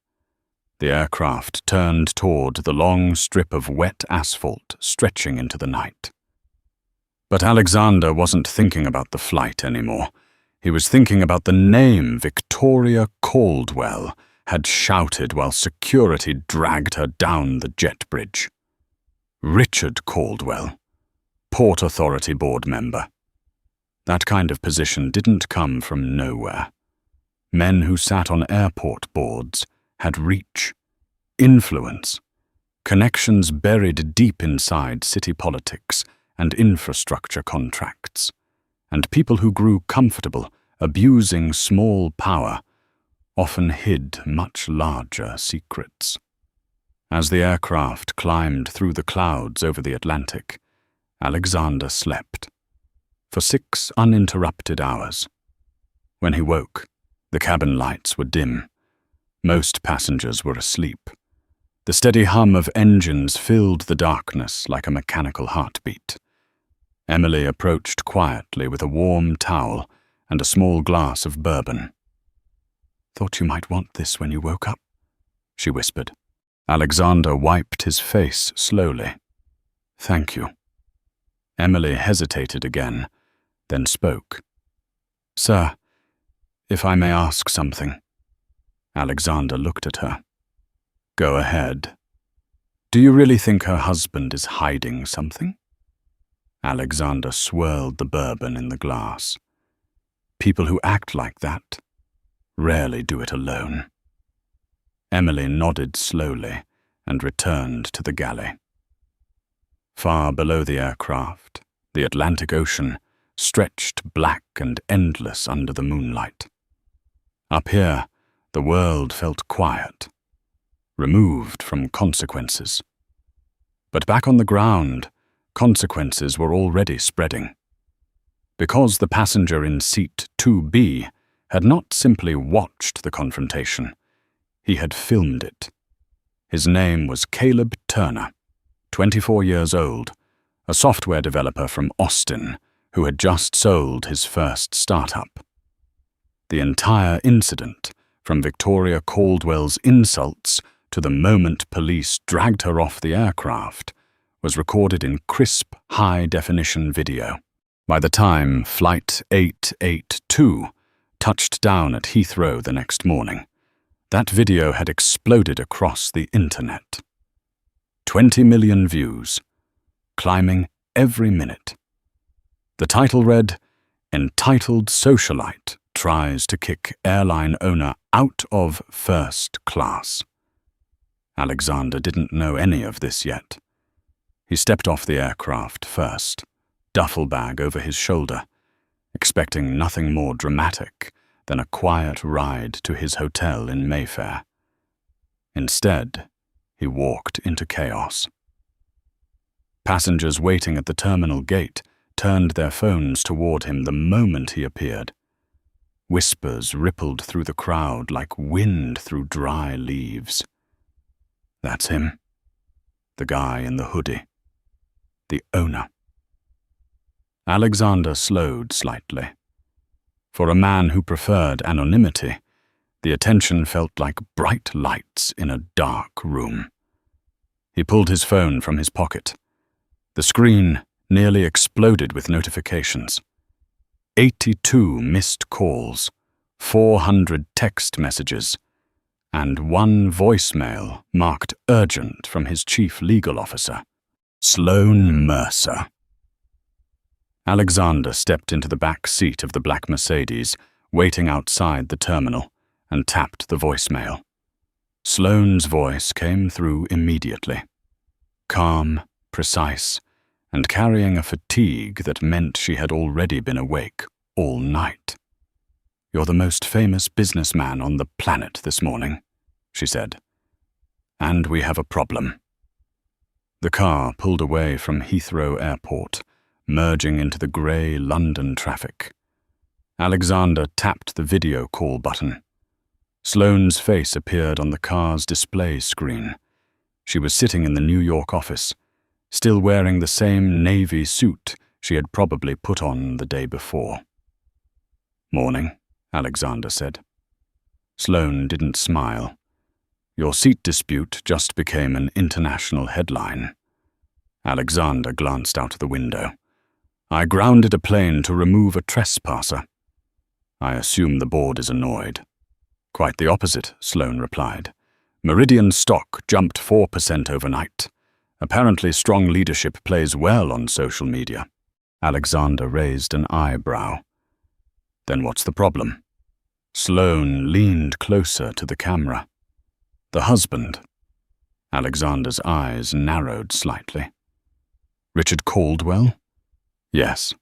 Speaker 1: The aircraft turned toward the long strip of wet asphalt stretching into the night. But Alexander wasn't thinking about the flight anymore. He was thinking about the name Victoria Caldwell had shouted while security dragged her down the jet bridge. Richard Caldwell, Port Authority board member. That kind of position didn't come from nowhere. Men who sat on airport boards had reach, influence, connections buried deep inside city politics and infrastructure contracts, and people who grew comfortable abusing small power often hid much larger secrets. As the aircraft climbed through the clouds over the Atlantic, Alexander slept. For 6 uninterrupted hours. When he woke, the cabin lights were dim. Most passengers were asleep. The steady hum of engines filled the darkness like a mechanical heartbeat. Emily approached quietly with a warm towel and a small glass of bourbon. "Thought you might want this when you woke up," she whispered. Alexander wiped his face slowly. "Thank you." Emily hesitated again, then spoke. "Sir, if I may ask something." Alexander looked at her. "Go ahead. Do you really think her husband is hiding something?" Alexander swirled the bourbon in the glass. "People who act like that rarely do it alone." Emily nodded slowly and returned to the galley. Far below the aircraft, the Atlantic Ocean stretched black and endless under the moonlight. Up here, the world felt quiet, removed from consequences. But back on the ground, consequences were already spreading. Because the passenger in seat 2B had not simply watched the confrontation, he had filmed it. His name was Caleb Turner, 24 years old, a software developer from Austin who had just sold his first startup. The entire incident, from Victoria Caldwell's insults to the moment police dragged her off the aircraft, was recorded in crisp, high-definition video. By the time Flight 882 touched down at Heathrow the next morning, that video had exploded across the internet. 20 million views, climbing every minute. The title read, "Entitled Socialite Tries to Kick Airline Owner Out of First Class." Alexander didn't know any of this yet. He stepped off the aircraft first, duffel bag over his shoulder, expecting nothing more dramatic than a quiet ride to his hotel in Mayfair. Instead, he walked into chaos. Passengers waiting at the terminal gate turned their phones toward him the moment he appeared. Whispers rippled through the crowd like wind through dry leaves. That's him. The guy in the hoodie. The owner. Alexander slowed slightly. For a man who preferred anonymity, the attention felt like bright lights in a dark room. He pulled his phone from his pocket. The screen nearly exploded with notifications. 82 missed calls, 400 text messages, and 1 voicemail marked urgent from his chief legal officer, Sloan Mercer. Alexander stepped into the back seat of the black Mercedes, waiting outside the terminal, and tapped the voicemail. Sloane's voice came through immediately. Calm, precise, and carrying a fatigue that meant she had already been awake all night. "You're the most famous businessman on the planet this morning," she said. "And we have a problem." The car pulled away from Heathrow Airport, merging into the grey London traffic. Alexander tapped the video call button. Sloane's face appeared on the car's display screen. She was sitting in the New York office, still wearing the same navy suit she had probably put on the day before. "Morning," Alexander said. Sloane didn't smile. "Your seat dispute just became an international headline." Alexander glanced out the window. "I grounded a plane to remove a trespasser. I assume the board is annoyed." "Quite the opposite," Sloane replied. "Meridian stock jumped 4% overnight. Apparently strong leadership plays well on social media." Alexander raised an eyebrow. "Then what's the problem?" Sloane leaned closer to the camera. "The husband." Alexander's eyes narrowed slightly. "Richard Caldwell?" "Yes."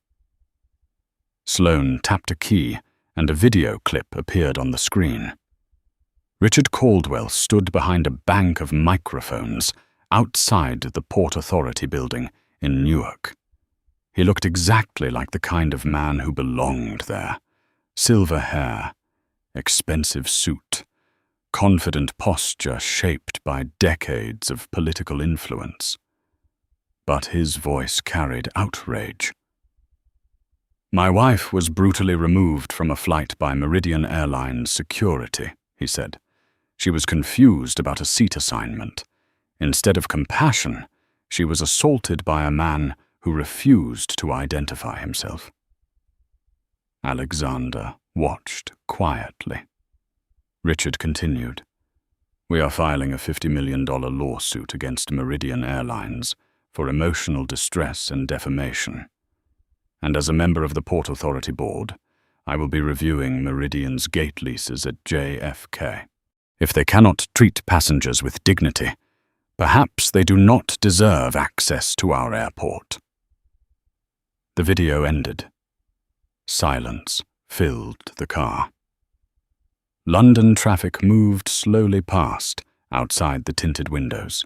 Speaker 1: Sloane tapped a key, and a video clip appeared on the screen. Richard Caldwell stood behind a bank of microphones outside the Port Authority building in Newark. He looked exactly like the kind of man who belonged there. Silver hair, expensive suit, confident posture shaped by decades of political influence. But his voice carried outrage. "My wife was brutally removed from a flight by Meridian Airline's security," he said. "She was confused about a seat assignment. Instead of compassion, she was assaulted by a man who refused to identify himself." Alexander watched quietly. Richard continued, "We are filing a $50 million lawsuit against Meridian Airlines for emotional distress and defamation. And as a member of the Port Authority Board, I will be reviewing Meridian's gate leases at JFK. If they cannot treat passengers with dignity, perhaps they do not deserve access to our airport." The video ended. Silence filled the car. London traffic moved slowly past outside the tinted windows.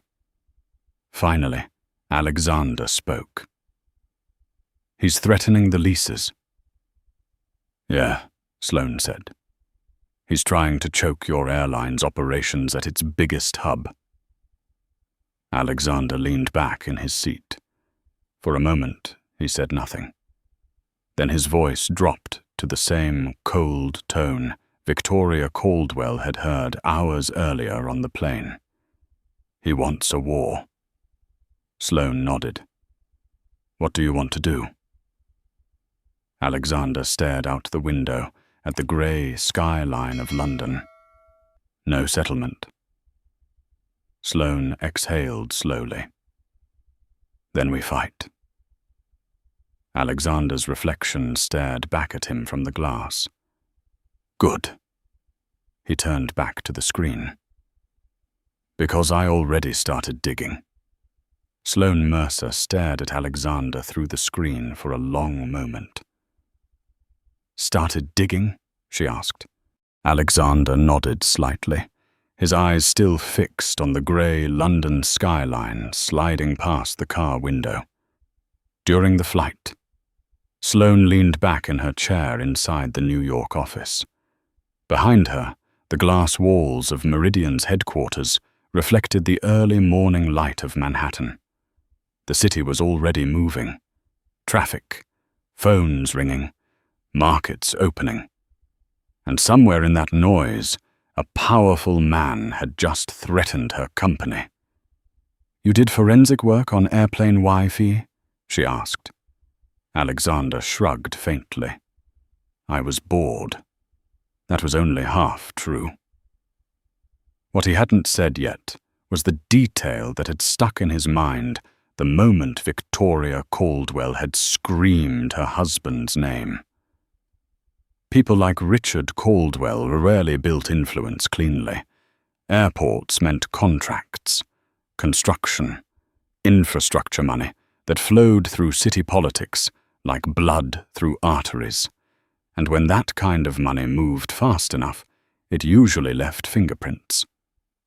Speaker 1: Finally, Alexander spoke. "He's threatening the leases." "Yeah," Sloane said. "He's trying to choke your airline's operations at its biggest hub." Alexander leaned back in his seat. For a moment, he said nothing. Then his voice dropped to the same cold tone Victoria Caldwell had heard hours earlier on the plane. "He wants a war." Sloane nodded. "What do you want to do?" Alexander stared out the window at the grey skyline of London. "No settlement." Sloane exhaled slowly. "Then we fight." Alexander's reflection stared back at him from the glass. "Good." He turned back to the screen. "Because I already started digging." Sloane Mercer stared at Alexander through the screen for a long moment. "Started digging?" she asked. Alexander nodded slightly, his eyes still fixed on the grey London skyline sliding past the car window. "During the flight." Sloane leaned back in her chair inside the New York office. Behind her, the glass walls of Meridian's headquarters reflected the early morning light of Manhattan. The city was already moving. Traffic, phones ringing, markets opening. And somewhere in that noise, a powerful man had just threatened her company. "You did forensic work on airplane Wi-Fi?" she asked. Alexander shrugged faintly. "I was bored." That was only half true. What he hadn't said yet was the detail that had stuck in his mind the moment Victoria Caldwell had screamed her husband's name. People like Richard Caldwell rarely built influence cleanly. Airports meant contracts, construction, infrastructure money that flowed through city politics like blood through arteries. And when that kind of money moved fast enough, it usually left fingerprints.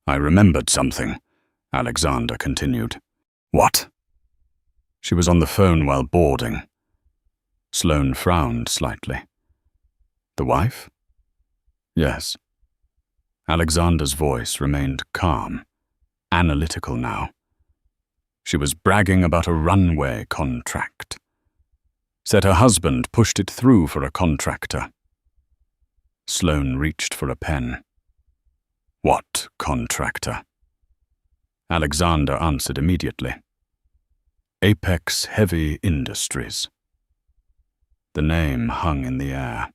Speaker 1: "I remembered something," Alexander continued. "What?" "She was on the phone while boarding." Sloane frowned slightly. "The wife?" "Yes." Alexander's voice remained calm, analytical now. "She was bragging about a runway contract. Said her husband pushed it through for a contractor." Sloane reached for a pen. "What contractor?" Alexander answered immediately. "Apex Heavy Industries." The name hung in the air.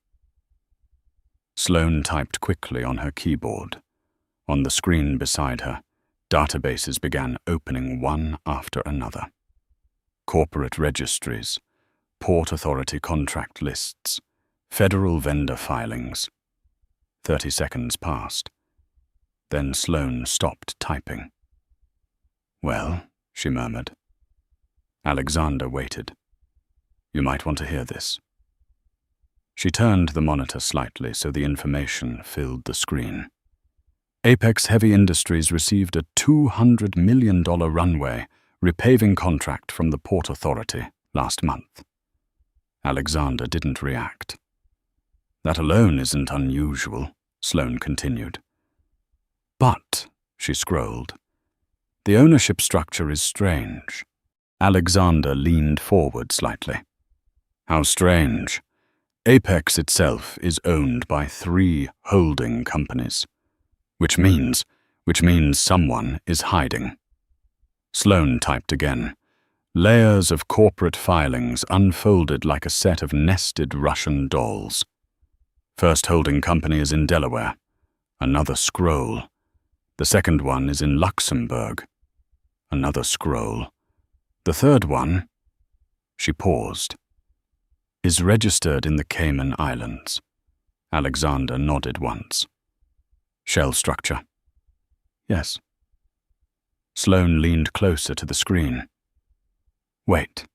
Speaker 1: Sloane typed quickly on her keyboard. On the screen beside her, databases began opening one after another. Corporate registries, Port Authority contract lists, federal vendor filings. 30 seconds passed. Then Sloane stopped typing. "Well," she murmured. Alexander waited. "You might want to hear this." She turned the monitor slightly so the information filled the screen. Apex Heavy Industries received a $200 million runway repaving contract from the Port Authority last month. Alexander didn't react. "That alone isn't unusual," Sloane continued. "But," she scrolled, "the ownership structure is strange." Alexander leaned forward slightly. "How strange?" "Apex itself is owned by 3 holding companies, which means someone is hiding." Sloane typed again. Layers of corporate filings unfolded like a set of nested Russian dolls. First holding company is in Delaware. Another scroll. The second one is in Luxembourg. Another scroll. The third one, she paused, is registered in the Cayman Islands. Alexander nodded once. "Shell structure?" "Yes." Sloane leaned closer to the screen. "Wait."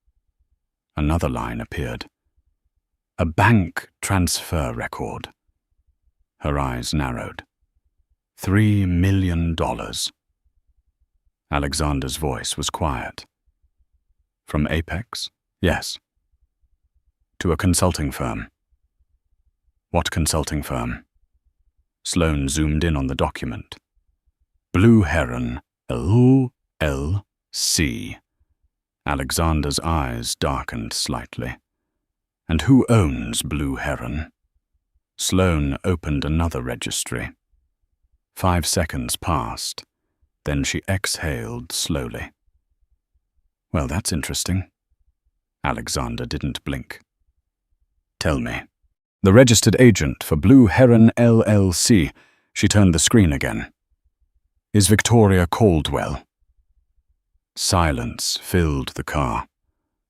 Speaker 1: Another line appeared. "A bank transfer record." Her eyes narrowed. $3 million. Alexander's voice was quiet. "From Apex?" "Yes." "To a consulting firm." "What consulting firm?" Sloane zoomed in on the document. "Blue Heron, LLC." Alexander's eyes darkened slightly. "And who owns Blue Heron?" Sloane opened another registry. 5 seconds passed. Then she exhaled slowly. "Well, that's interesting." Alexander didn't blink. "Tell me." "The registered agent for Blue Heron LLC." She turned the screen again. "Is Victoria Caldwell." Silence filled the car.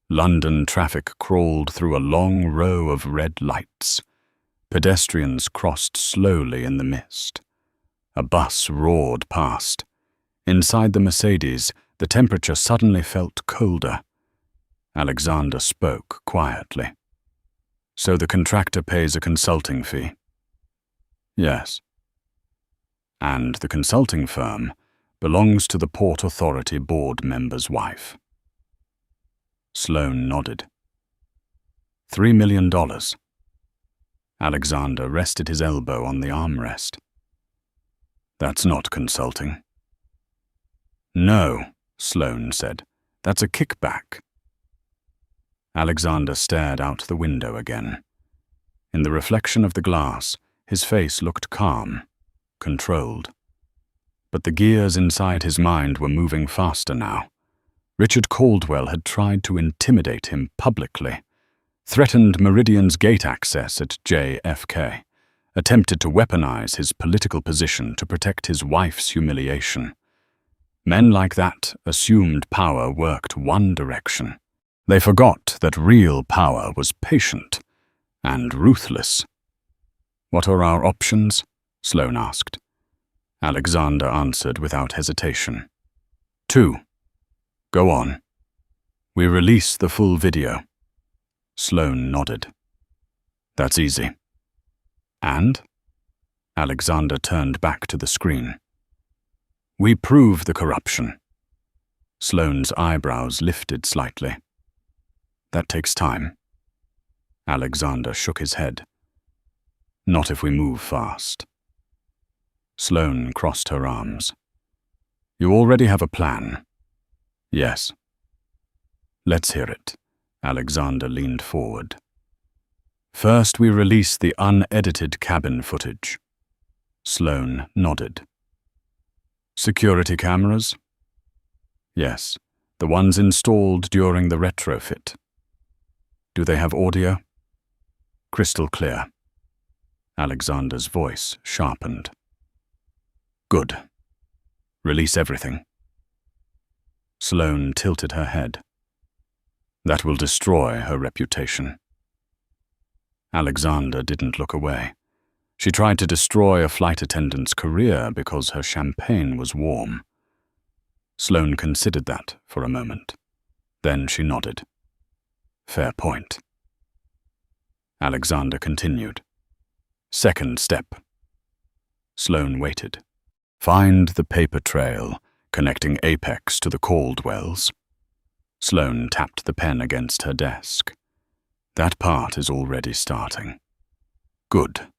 Speaker 1: London traffic crawled through a long row of red lights. Pedestrians crossed slowly in the mist. A bus roared past. Inside the Mercedes, the temperature suddenly felt colder. Alexander spoke quietly. "So the contractor pays a consulting fee?" "Yes." "And the consulting firm belongs to the Port Authority board member's wife?" Sloane nodded. $3 million. Alexander rested his elbow on the armrest. "That's not consulting." "No," Sloane said. "That's a kickback." Alexander stared out the window again. In the reflection of the glass, his face looked calm, controlled. But the gears inside his mind were moving faster now. Richard Caldwell had tried to intimidate him publicly, threatened Meridian's gate access at JFK, attempted to weaponize his political position to protect his wife's humiliation. Men like that assumed power worked one direction. They forgot that real power was patient and ruthless. "What are our options?" Sloane asked. Alexander answered without hesitation. "Two. Go on. We release the full video." Sloane nodded. "That's easy." "And?" Alexander turned back to the screen. "We prove the corruption." Sloane's eyebrows lifted slightly. "That takes time." Alexander shook his head. "Not if we move fast." Sloane crossed her arms. "You already have a plan?" "Yes." "Let's hear it." Alexander leaned forward. "First, we release the unedited cabin footage." Sloane nodded. "Security cameras?" "Yes, the ones installed during the retrofit." "Do they have audio?" "Crystal clear." Alexander's voice sharpened. "Good. Release everything." Sloane tilted her head. "That will destroy her reputation." Alexander didn't look away. She tried to destroy a flight attendant's career because her champagne was warm. Sloane considered that for a moment. Then she nodded. "Fair point." Alexander continued. "Second step." Sloane waited. "Find the paper trail connecting Apex to the Caldwells." Sloane tapped the pen against her desk. "That part is already starting." "Good."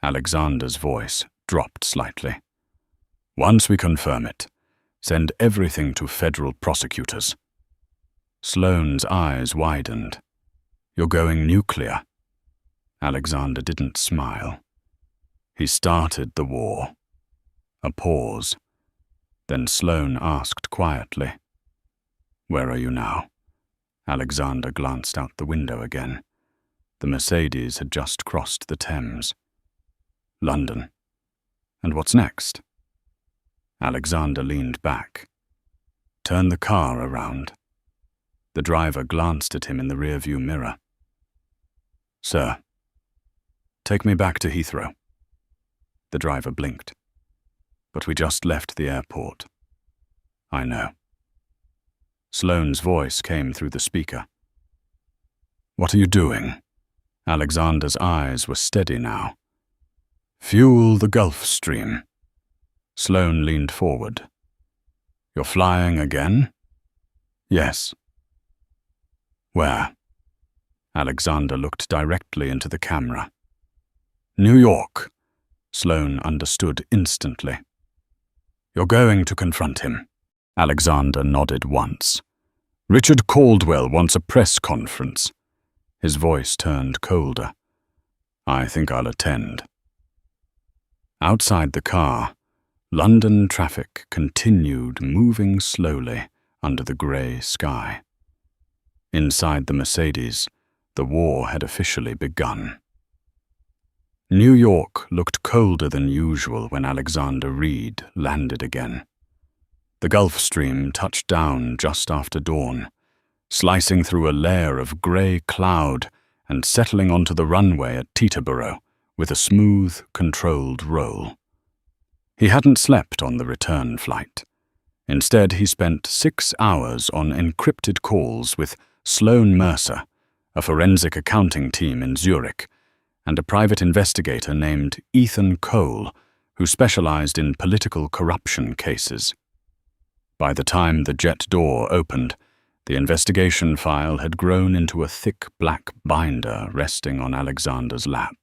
Speaker 1: Alexander's voice dropped slightly. "Once we confirm it, send everything to federal prosecutors." Sloane's eyes widened. "You're going nuclear." Alexander didn't smile. "He started the war." A pause. Then Sloane asked quietly, "Where are you now?" Alexander glanced out the window again. The Mercedes had just crossed the Thames. "London. And what's next?" Alexander leaned back. "Turn the car around." The driver glanced at him in the rearview mirror. "Sir, take me back to Heathrow." The driver blinked. "But we just left the airport." "I know." Sloane's voice came through the speaker. "What are you doing?" Alexander's eyes were steady now. "Fuel the Gulf Stream." Sloane leaned forward. "You're flying again?" "Yes." "Where?" Alexander looked directly into the camera. "New York." Sloane understood instantly. "You're going to confront him." Alexander nodded once. "Richard Caldwell wants a press conference." His voice turned colder. "I think I'll attend." Outside the car, London traffic continued moving slowly under the grey sky. Inside the Mercedes, the war had officially begun. New York looked colder than usual when Alexander Reed landed again. The Gulf Stream touched down just after dawn, slicing through a layer of grey cloud and settling onto the runway at Teterboro with a smooth, controlled roll. He hadn't slept on the return flight. Instead, he spent 6 hours on encrypted calls with Sloane Mercer, a forensic accounting team in Zurich, and a private investigator named Ethan Cole, who specialized in political corruption cases. By the time the jet door opened, the investigation file had grown into a thick black binder resting on Alexander's lap.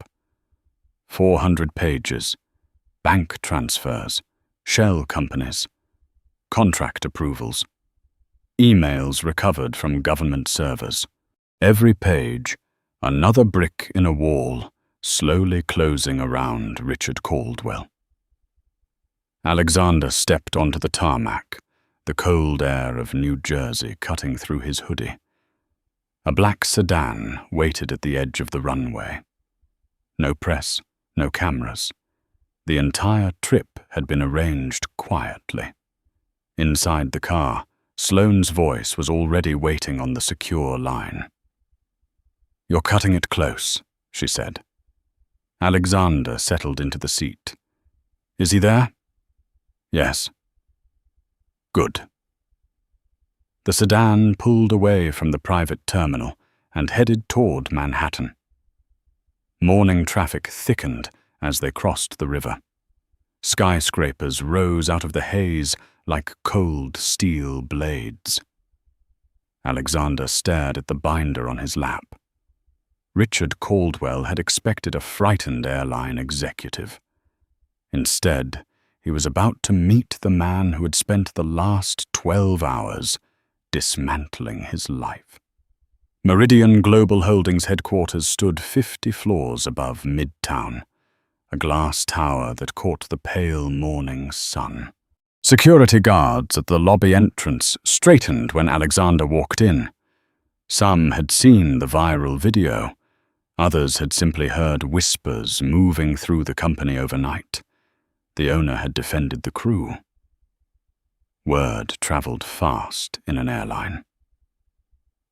Speaker 1: 400 pages, bank transfers, shell companies, contract approvals, emails recovered from government servers. Every page, another brick in a wall, slowly closing around Richard Caldwell. Alexander stepped onto the tarmac, the cold air of New Jersey cutting through his hoodie. A black sedan waited at the edge of the runway. No press, no cameras. The entire trip had been arranged quietly. Inside the car, Sloane's voice was already waiting on the secure line. "You're cutting it close," she said. Alexander settled into the seat. "Is he there?" "Yes." "Good." The sedan pulled away from the private terminal and headed toward Manhattan. Morning traffic thickened as they crossed the river. Skyscrapers rose out of the haze like cold steel blades. Alexander stared at the binder on his lap. Richard Caldwell had expected a frightened airline executive. Instead, he was about to meet the man who had spent the last 12 hours dismantling his life. Meridian Global Holdings headquarters stood 50 floors above Midtown, a glass tower that caught the pale morning sun. Security guards at the lobby entrance straightened when Alexander walked in. Some had seen the viral video. Others had simply heard whispers moving through the company overnight. The owner had defended the crew. Word traveled fast in an airline.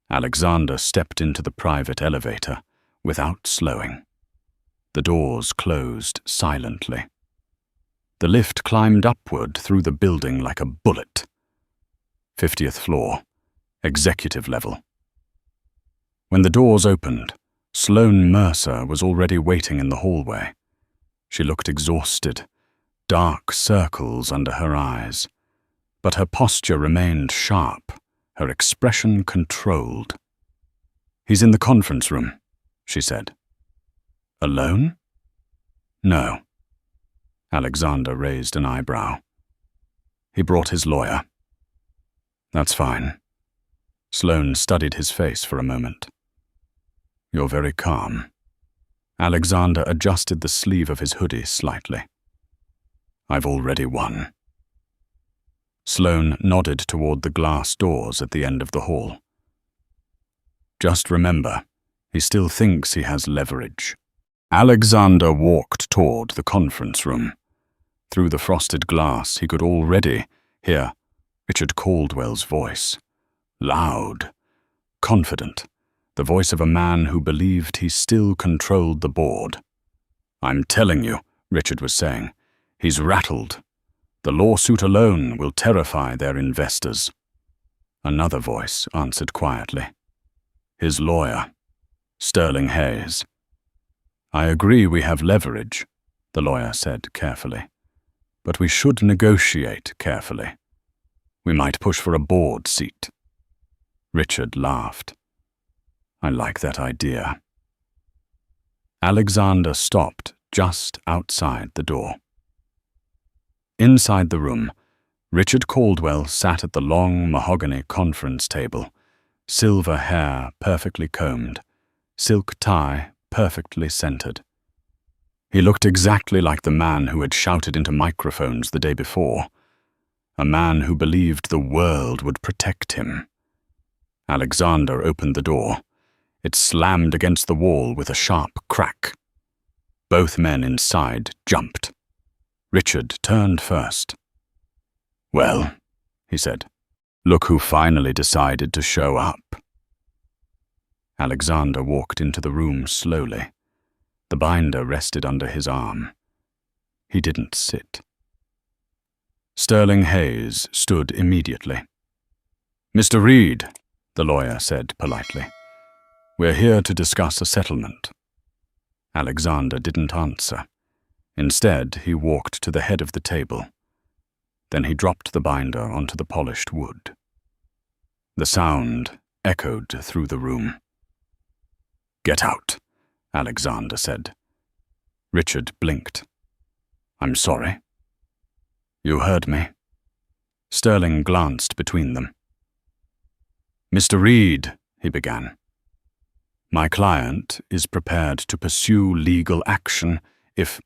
Speaker 1: Alexander stepped into the private elevator without slowing. The doors closed silently. The lift climbed upward through the building like a bullet. 50th floor, executive level. When the doors opened, Sloane Mercer was already waiting in the hallway. She looked exhausted, dark circles under her eyes. But her posture remained sharp, her expression controlled. "He's in the conference room," she said. "Alone?" "No." Alexander raised an eyebrow. "He brought his lawyer." "That's fine." Sloane studied his face for a moment. "You're very calm." Alexander adjusted the sleeve of his hoodie slightly. "I've already won." Sloane nodded toward the glass doors at the end of the hall. "Just remember, he still thinks he has leverage." Alexander walked toward the conference room. Through the frosted glass, he could already hear Richard Caldwell's voice. Loud, confident, the voice of a man who believed he still controlled the board. "I'm telling you," Richard was saying, "he's rattled. The lawsuit alone will terrify their investors." Another voice answered quietly. "His lawyer, Sterling Hayes." "I agree we have leverage," the lawyer said carefully. "But we should negotiate carefully. We might push for a board seat." Richard laughed. "I like that idea." Alexander stopped just outside the door. Inside the room, Richard Caldwell sat at the long mahogany conference table, silver hair perfectly combed, silk tie perfectly centered. He looked exactly like the man who had shouted into microphones the day before, a man who believed the world would protect him. Alexander opened the door. It slammed against the wall with a sharp crack. Both men inside jumped. Richard turned first. "Well," he said, "look who finally decided to show up." Alexander walked into the room slowly. The binder rested under his arm. He didn't sit. Sterling Hayes stood immediately. "Mr. Reed," the lawyer said politely, "we're here to discuss a settlement." Alexander didn't answer. Instead, he walked to the head of the table. Then he dropped the binder onto the polished wood. The sound echoed through the room. "Get out," Alexander said. Richard blinked. "I'm sorry." "You heard me." Sterling glanced between them. "Mr. Reed," he began, "my client is prepared to pursue legal action if—"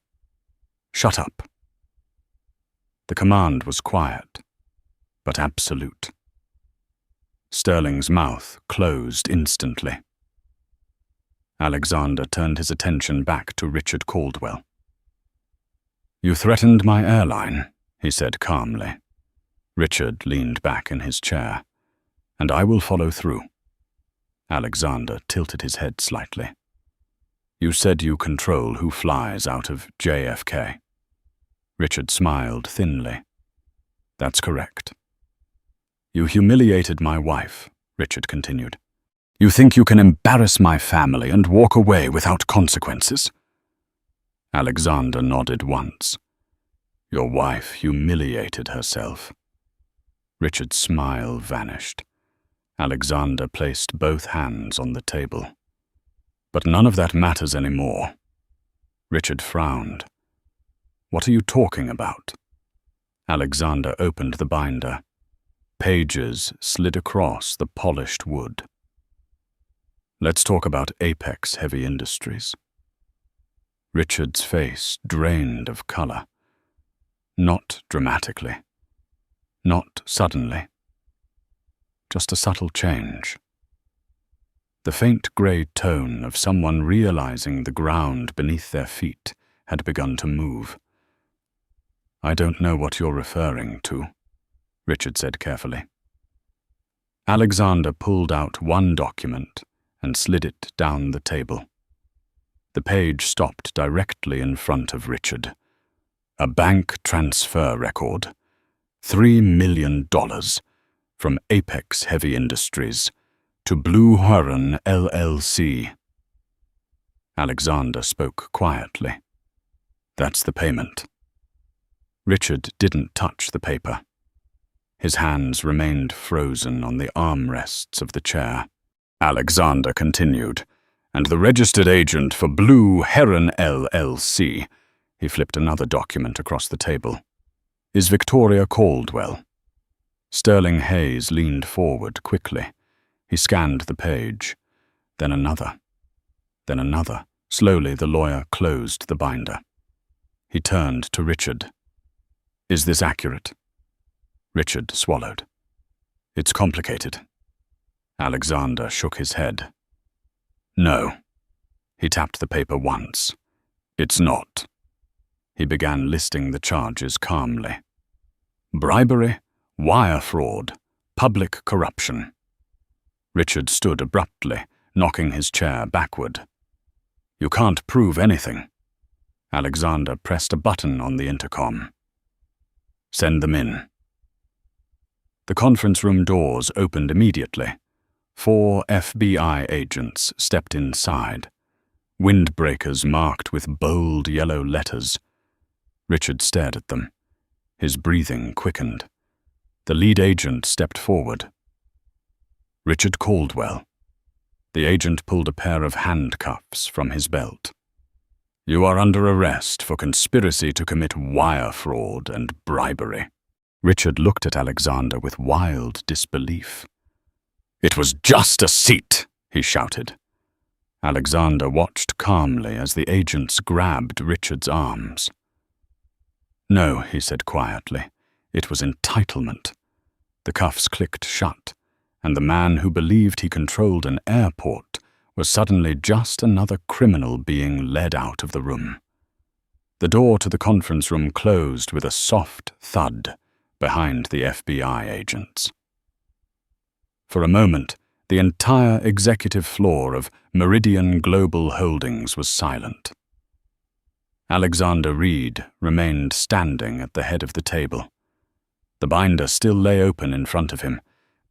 Speaker 1: "Shut up." The command was quiet, but absolute. Sterling's mouth closed instantly. Alexander turned his attention back to Richard Caldwell. "You threatened my airline," he said calmly. Richard leaned back in his chair. "And I will follow through." Alexander tilted his head slightly. "You said you control who flies out of JFK." Richard smiled thinly. "That's correct." "You humiliated my wife," Richard continued. "You think you can embarrass my family and walk away without consequences?" Alexander nodded once. "Your wife humiliated herself." Richard's smile vanished. Alexander placed both hands on the table. "But none of that matters anymore." Richard frowned. "What are you talking about?" Alexander opened the binder. Pages slid across the polished wood. "Let's talk about Apex Heavy Industries." Richard's face drained of color. Not dramatically. Not suddenly. Just a subtle change. The faint grey tone of someone realizing the ground beneath their feet had begun to move. "I don't know what you're referring to," Richard said carefully. Alexander pulled out one document and slid it down the table. The page stopped directly in front of Richard. A bank transfer record. $3 million from Apex Heavy Industries to Blue Heron LLC. Alexander spoke quietly. "That's the payment." Richard didn't touch the paper. His hands remained frozen on the armrests of the chair. Alexander continued, "And the registered agent for Blue Heron LLC," he flipped another document across the table, "is Victoria Caldwell." Sterling Hayes leaned forward quickly. He scanned the page. Then another. Then another. Slowly the lawyer closed the binder. He turned to Richard. "Is this accurate?" Richard swallowed. "It's complicated." Alexander shook his head. "No." He tapped the paper once. "It's not." He began listing the charges calmly. "Bribery, wire fraud, public corruption." Richard stood abruptly, knocking his chair backward. "You can't prove anything." Alexander pressed a button on the intercom. "Send them in." The conference room doors opened immediately. 4 FBI agents stepped inside. Windbreakers marked with bold yellow letters. Richard stared at them. His breathing quickened. The lead agent stepped forward. "Richard Caldwell." The agent pulled a pair of handcuffs from his belt. "You are under arrest for conspiracy to commit wire fraud and bribery." Richard looked at Alexander with wild disbelief. "It was just a seat," he shouted. Alexander watched calmly as the agents grabbed Richard's arms. "No," he said quietly, "it was entitlement." The cuffs clicked shut, and the man who believed he controlled an airport was suddenly just another criminal being led out of the room. The door to the conference room closed with a soft thud behind the FBI agents. For a moment, the entire executive floor of Meridian Global Holdings was silent. Alexander Reed remained standing at the head of the table. The binder still lay open in front of him,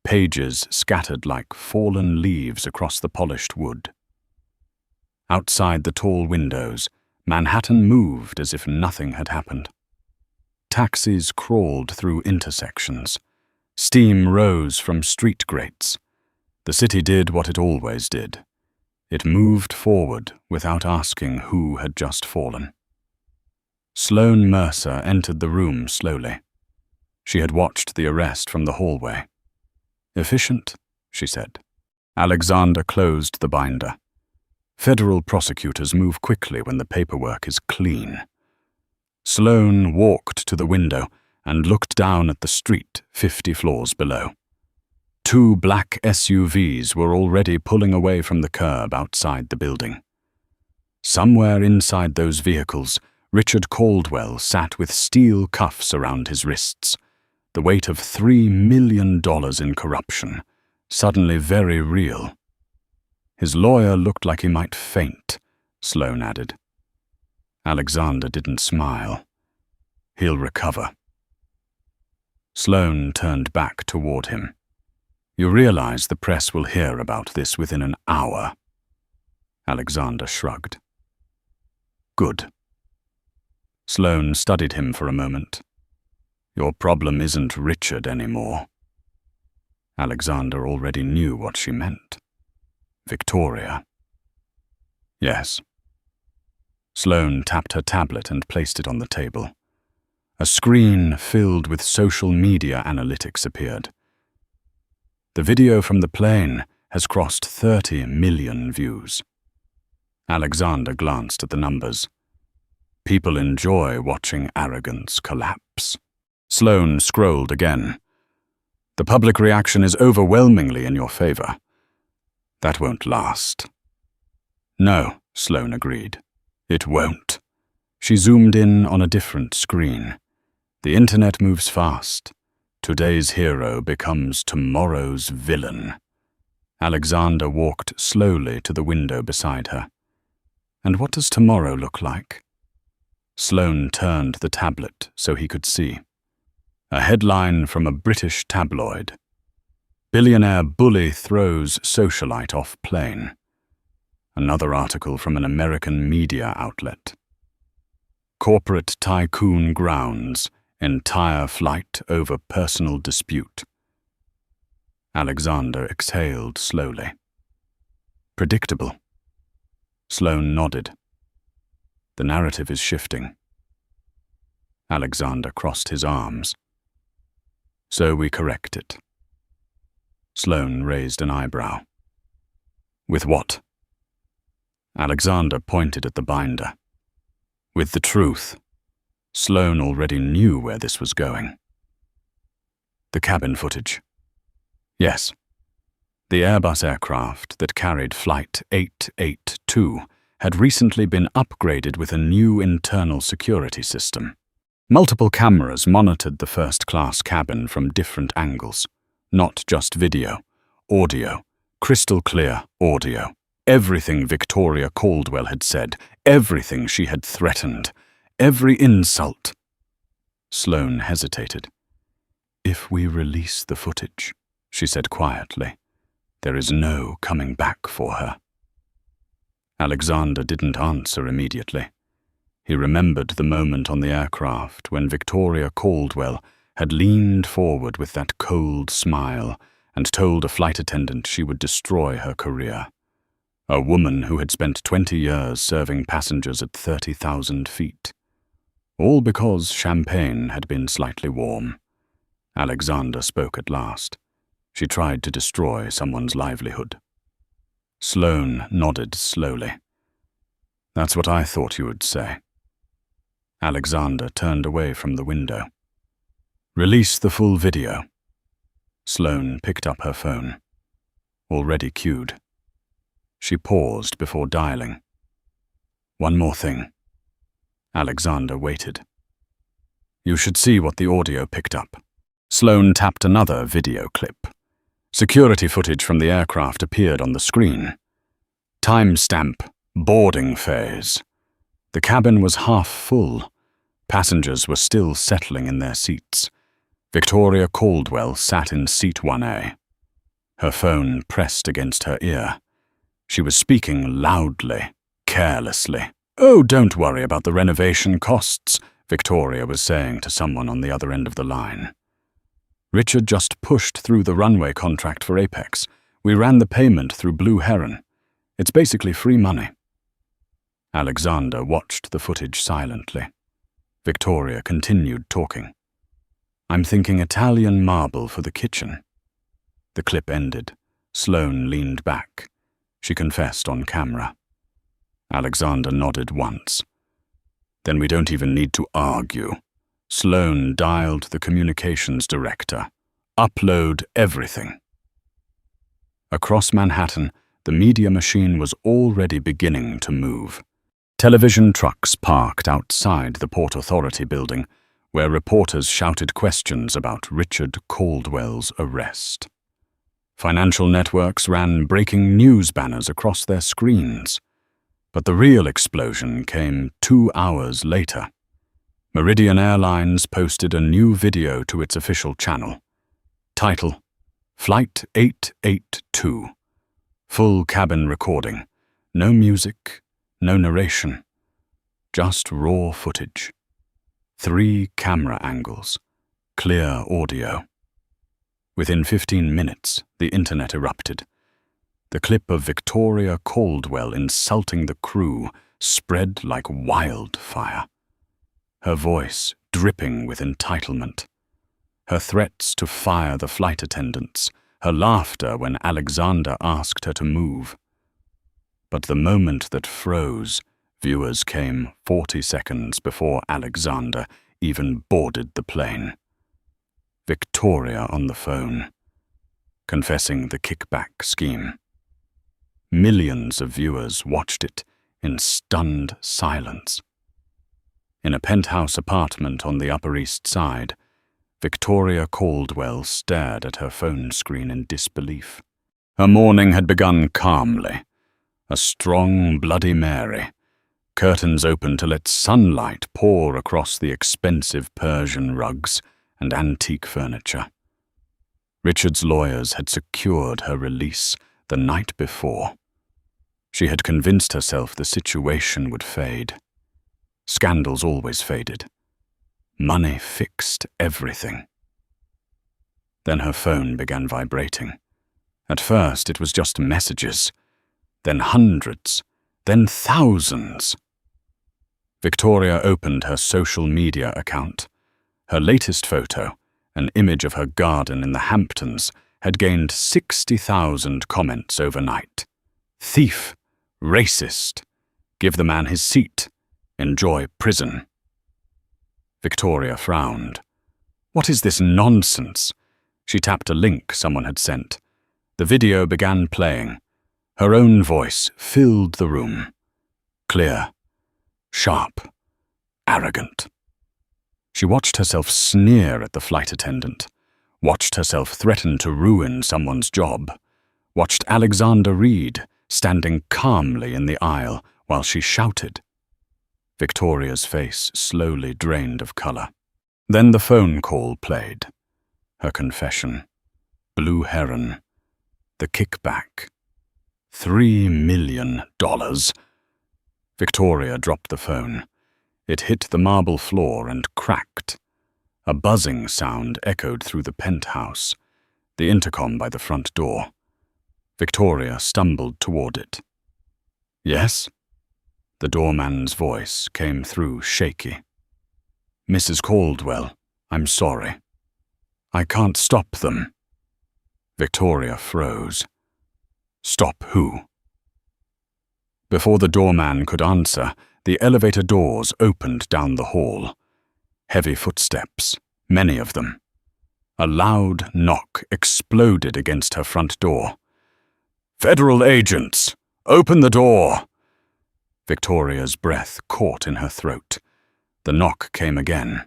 Speaker 1: pages scattered like fallen leaves across the polished wood. Outside the tall windows, Manhattan moved as if nothing had happened. Taxis crawled through intersections. Steam rose from street grates. The city did what it always did. It moved forward without asking who had just fallen. Sloane Mercer entered the room slowly. She had watched the arrest from the hallway. "Efficient," she said. Alexander closed the binder. Federal prosecutors move quickly when the paperwork is clean. Sloane walked to the window and looked down at the street 50 floors below. 2 black SUVs were already pulling away from the curb outside the building. Somewhere inside those vehicles, Richard Caldwell sat with steel cuffs around his wrists. the weight of $3 million in corruption, suddenly very real. His lawyer looked like he might faint, Sloane added. Alexander didn't smile. He'll recover. Sloane turned back toward him. You realize the press will hear about this within an hour. Alexander shrugged. Good. Sloane studied him for a moment. Your problem isn't Richard anymore. Alexander already knew what she meant. Victoria. Yes. Sloane tapped her tablet and placed it on the table. A screen filled with social media analytics appeared. The video from the plane has crossed 30 million views. Alexander glanced at the numbers. People enjoy watching arrogance collapse. Sloane scrolled again. The public reaction is overwhelmingly in your favor. That won't last. No, Sloane agreed. It won't. She zoomed in on a different screen. The internet moves fast. Today's hero becomes tomorrow's villain. Alexander walked slowly to the window beside her. And what does tomorrow look like? Sloane turned the tablet so he could see. A headline from a British tabloid. Billionaire bully throws socialite off plane. Another article from an American media outlet. Corporate tycoon grounds, entire flight over personal dispute. Alexander exhaled slowly. Predictable. Sloane nodded. The narrative is shifting. Alexander crossed his arms. So we correct it. Sloane raised an eyebrow. With what? Alexander pointed at the binder. With the truth. Sloane already knew where this was going. The cabin footage. Yes. The Airbus aircraft that carried Flight 882 had recently been upgraded with a new internal security system. Multiple cameras monitored the first-class cabin from different angles. Not just video, audio, crystal clear audio. Everything Victoria Caldwell had said, everything she had threatened, every insult. Sloane hesitated. If we release the footage, she said quietly, there is no coming back for her. Alexander didn't answer immediately. He remembered the moment on the aircraft when Victoria Caldwell had leaned forward with that cold smile and told a flight attendant she would destroy her career. A woman who had spent 20 years serving passengers at 30,000 feet. All because champagne had been slightly warm. Alexander spoke at last. She tried to destroy someone's livelihood. Sloane nodded slowly. That's what I thought you would say. Alexander turned away from the window. Release the full video. Sloane picked up her phone. Already queued. She paused before dialing. One more thing. Alexander waited. You should see what the audio picked up. Sloane tapped another video clip. Security footage from the aircraft appeared on the screen. Timestamp, boarding phase. The cabin was half full. Passengers were still settling in their seats. Victoria Caldwell sat in seat 1A. Her phone pressed against her ear. She was speaking loudly, carelessly. Oh, don't worry about the renovation costs, Victoria was saying to someone on the other end of the line. Richard just pushed through the runway contract for Apex. We ran the payment through Blue Heron. It's basically free money. Alexander watched the footage silently. Victoria continued talking. I'm thinking Italian marble for the kitchen. The clip ended. Sloane leaned back. She confessed on camera. Alexander nodded once. Then we don't even need to argue. Sloane dialed the communications director. Upload everything. Across Manhattan, the media machine was already beginning to move. Television trucks parked outside the Port Authority building, where reporters shouted questions about Richard Caldwell's arrest. Financial networks ran breaking news banners across their screens. But the real explosion came 2 hours later. Meridian Airlines posted a new video to its official channel. Title: Flight 882. Full cabin recording. No music, no narration. Just raw footage. 3 camera angles. Clear audio. Within 15 minutes, the internet erupted. The clip of Victoria Caldwell insulting the crew spread like wildfire. Her voice dripping with entitlement. Her threats to fire the flight attendants. Her laughter when Alexander asked her to move. But the moment that froze, viewers came 40 seconds before Alexander even boarded the plane. Victoria on the phone, confessing the kickback scheme. Millions of viewers watched it in stunned silence. In a penthouse apartment on the Upper East Side, Victoria Caldwell stared at her phone screen in disbelief. Her morning had begun calmly. A strong Bloody Mary, curtains open to let sunlight pour across the expensive Persian rugs and antique furniture. Richard's lawyers had secured her release the night before. She had convinced herself the situation would fade. Scandals always faded. Money fixed everything. Then her phone began vibrating. At first it was just messages, then hundreds, then thousands. Victoria opened her social media account. Her latest photo, an image of her garden in the Hamptons, had gained 60,000 comments overnight. Thief, racist, give the man his seat, enjoy prison. Victoria frowned. What is this nonsense? She tapped a link someone had sent. The video began playing. Her own voice filled the room. Clear, sharp, arrogant. She watched herself sneer at the flight attendant, watched herself threaten to ruin someone's job, watched Alexander Reed standing calmly in the aisle while she shouted. Victoria's face slowly drained of color. Then the phone call played. Her confession. Blue Heron. The kickback. $3 million. Victoria dropped the phone. It hit the marble floor and cracked. A buzzing sound echoed through the penthouse, the intercom by the front door. Victoria stumbled toward it. Yes? The doorman's voice came through shaky. Mrs. Caldwell, I'm sorry. I can't stop them. Victoria froze. Stop who? Before the doorman could answer, the elevator doors opened down the hall. Heavy footsteps, many of them. A loud knock exploded against her front door. Federal agents! Open the door! Victoria's breath caught in her throat. The knock came again.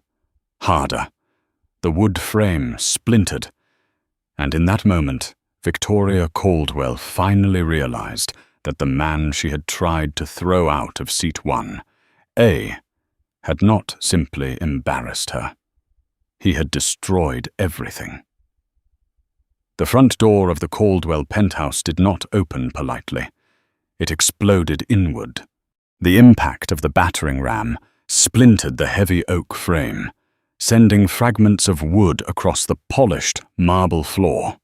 Speaker 1: Harder. The wood frame splintered. And in that moment, Victoria Caldwell finally realized that the man she had tried to throw out of seat 1, A, had not simply embarrassed her. He had destroyed everything. The front door of the Caldwell penthouse did not open politely. It exploded inward. The impact of the battering ram splintered the heavy oak frame, sending fragments of wood across the polished marble floor.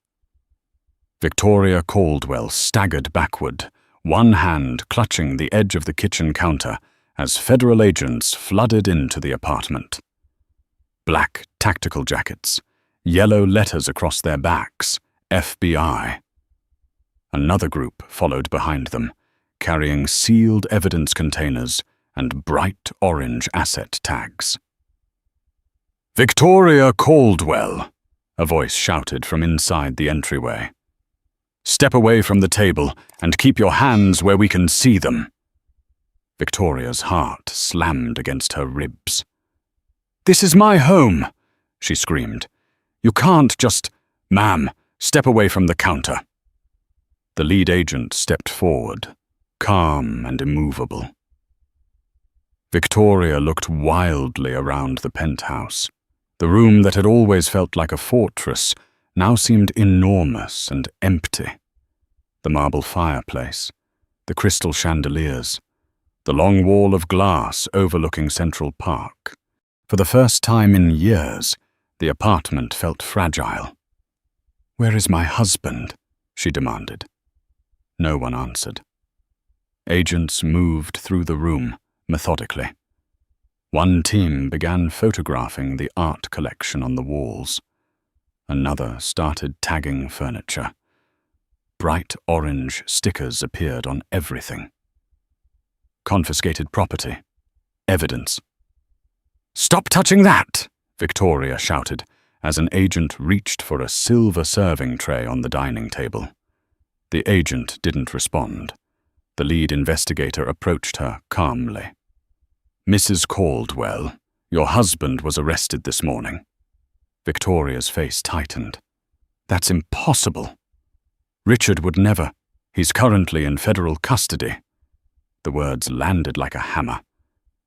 Speaker 1: Victoria Caldwell staggered backward, one hand clutching the edge of the kitchen counter as federal agents flooded into the apartment. Black tactical jackets, yellow letters across their backs, FBI. Another group followed behind them, carrying sealed evidence containers and bright orange asset tags. Victoria Caldwell, a voice shouted from inside the entryway. Step away from the table and keep your hands where we can see them. Victoria's heart slammed against her ribs. "This is my home," she screamed. "You can't just—" "Ma'am, step away from the counter." The lead agent stepped forward, calm and immovable. Victoria looked wildly around the penthouse. The room that had always felt like a fortress now seemed enormous and empty. The marble fireplace, the crystal chandeliers, the long wall of glass overlooking Central Park. For the first time in years, the apartment felt fragile. "Where is my husband?" she demanded. No one answered. Agents moved through the room methodically. One team began photographing the art collection on the walls. Another started tagging furniture. Bright orange stickers appeared on everything. Confiscated property. Evidence. "Stop touching that!" Victoria shouted as an agent reached for a silver serving tray on the dining table. The agent didn't respond. The lead investigator approached her calmly. "Mrs. Caldwell, your husband was arrested this morning." Victoria's face tightened. "That's impossible. Richard would never. He's currently in federal custody." The words landed like a hammer.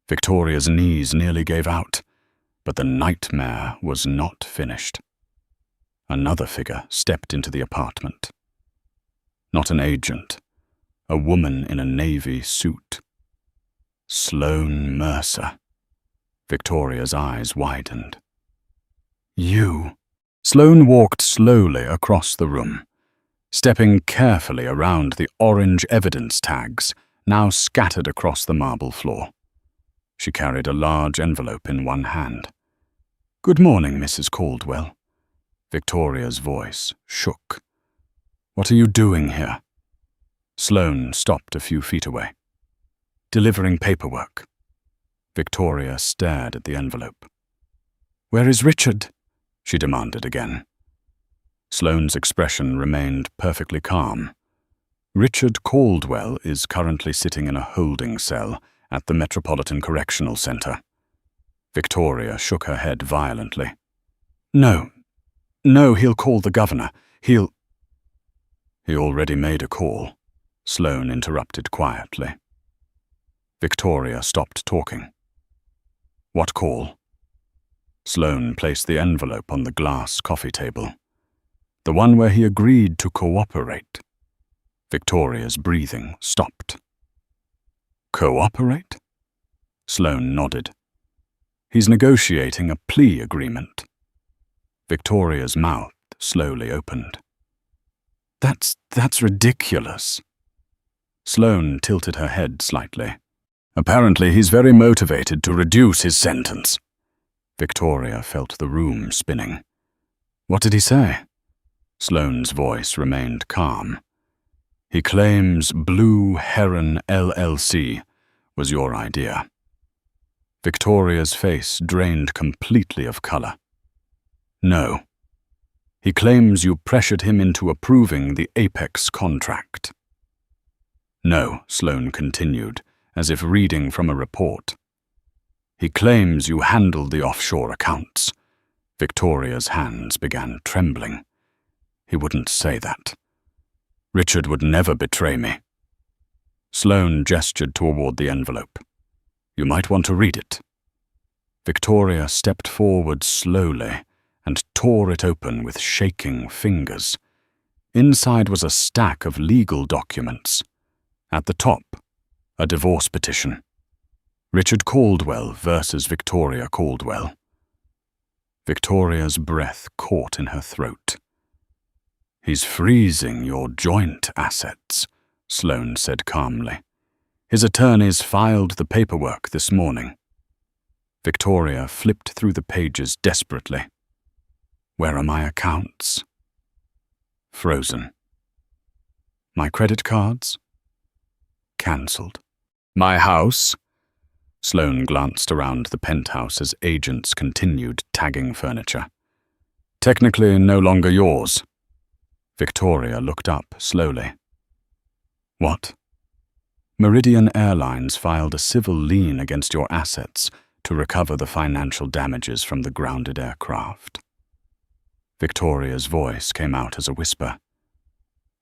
Speaker 1: Victoria's knees nearly gave out, but the nightmare was not finished. Another figure stepped into the apartment. Not an agent, a woman in a navy suit. Sloane Mercer. Victoria's eyes widened. "You." Sloane walked slowly across the room, stepping carefully around the orange evidence tags now scattered across the marble floor. She carried a large envelope in one hand. "Good morning, Mrs. Caldwell." Victoria's voice shook. "What are you doing here?" Sloane stopped a few feet away. "Delivering paperwork." Victoria stared at the envelope. "Where is Richard?" she demanded again. Sloane's expression remained perfectly calm. "Richard Caldwell is currently sitting in a holding cell at the Metropolitan Correctional Center." Victoria shook her head violently. No, he'll call the governor. He already made a call," Sloane interrupted quietly. Victoria stopped talking. "What call?" Sloane placed the envelope on the glass coffee table. "The one where he agreed to cooperate." Victoria's breathing stopped. "Cooperate?" Sloane nodded. "He's negotiating a plea agreement." Victoria's mouth slowly opened. That's ridiculous." Sloane tilted her head slightly. "Apparently he's very motivated to reduce his sentence." Victoria felt the room spinning. "What did he say?" Sloane's voice remained calm. "He claims Blue Heron LLC was your idea." Victoria's face drained completely of color. "No. He claims you pressured him into approving the Apex contract." "No," Sloane continued, as if reading from a report. "He claims you handled the offshore accounts." Victoria's hands began trembling. "He wouldn't say that. Richard would never betray me." Sloane gestured toward the envelope. "You might want to read it." Victoria stepped forward slowly and tore it open with shaking fingers. Inside was a stack of legal documents. At the top, a divorce petition. Richard Caldwell versus Victoria Caldwell. Victoria's breath caught in her throat. "He's freezing your joint assets," Sloane said calmly. "His attorneys filed the paperwork this morning." Victoria flipped through the pages desperately. "Where are my accounts?" Frozen. "My credit cards?" Cancelled. "My house?" Sloane glanced around the penthouse as agents continued tagging furniture. "Technically no longer yours." Victoria looked up slowly. "What?" "Meridian Airlines filed a civil lien against your assets to recover the financial damages from the grounded aircraft. Victoria's voice came out as a whisper.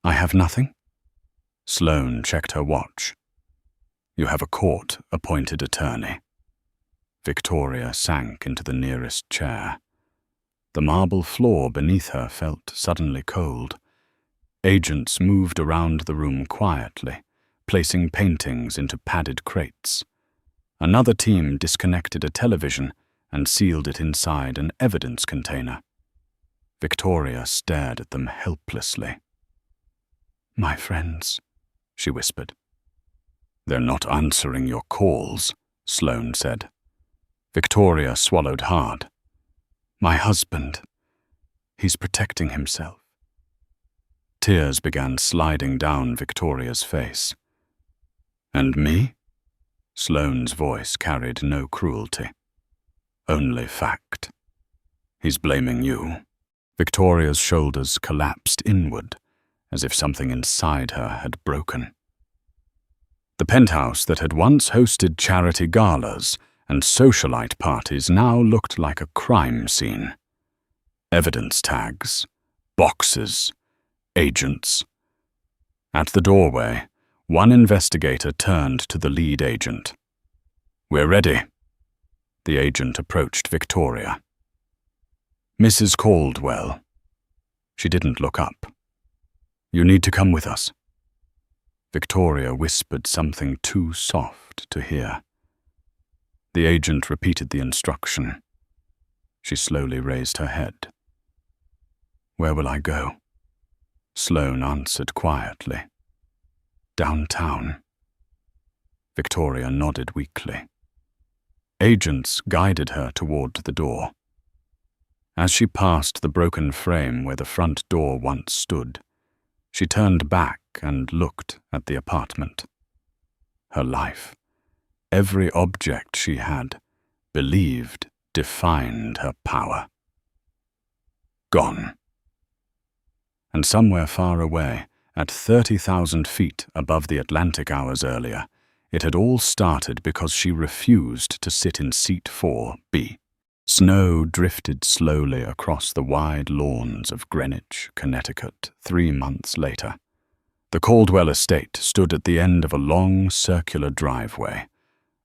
Speaker 1: "I have nothing?" Sloane checked her watch. "You have a court-appointed attorney." Victoria sank into the nearest chair. The marble floor beneath her felt suddenly cold. Agents moved around the room quietly, placing paintings into padded crates. Another team disconnected a television and sealed it inside an evidence container. Victoria stared at them helplessly. "My friends," she whispered. "They're not answering your calls," Sloane said. Victoria swallowed hard. "My husband. He's protecting himself." Tears began sliding down Victoria's face. "And me?" Sloane's voice carried no cruelty. "Only fact. He's blaming you." Victoria's shoulders collapsed inward, as if something inside her had broken. The penthouse that had once hosted charity galas and socialite parties now looked like a crime scene. Evidence tags, boxes, agents. At the doorway, one investigator turned to the lead agent. "We're ready." The agent approached Victoria. "Mrs. Caldwell." She didn't look up. "You need to come with us." Victoria whispered something too soft to hear. The agent repeated the instruction. She slowly raised her head. "Where will I go?" Sloane answered quietly. "Downtown." Victoria nodded weakly. Agents guided her toward the door. As she passed the broken frame where the front door once stood, she turned back and looked at the apartment. Her life, every object she had, believed defined her power. Gone. And somewhere far away, at 30,000 feet above the Atlantic hours earlier, it had all started because she refused to sit in seat 4B. Snow drifted slowly across the wide lawns of Greenwich, Connecticut, 3 months later. The Caldwell estate stood at the end of a long circular driveway,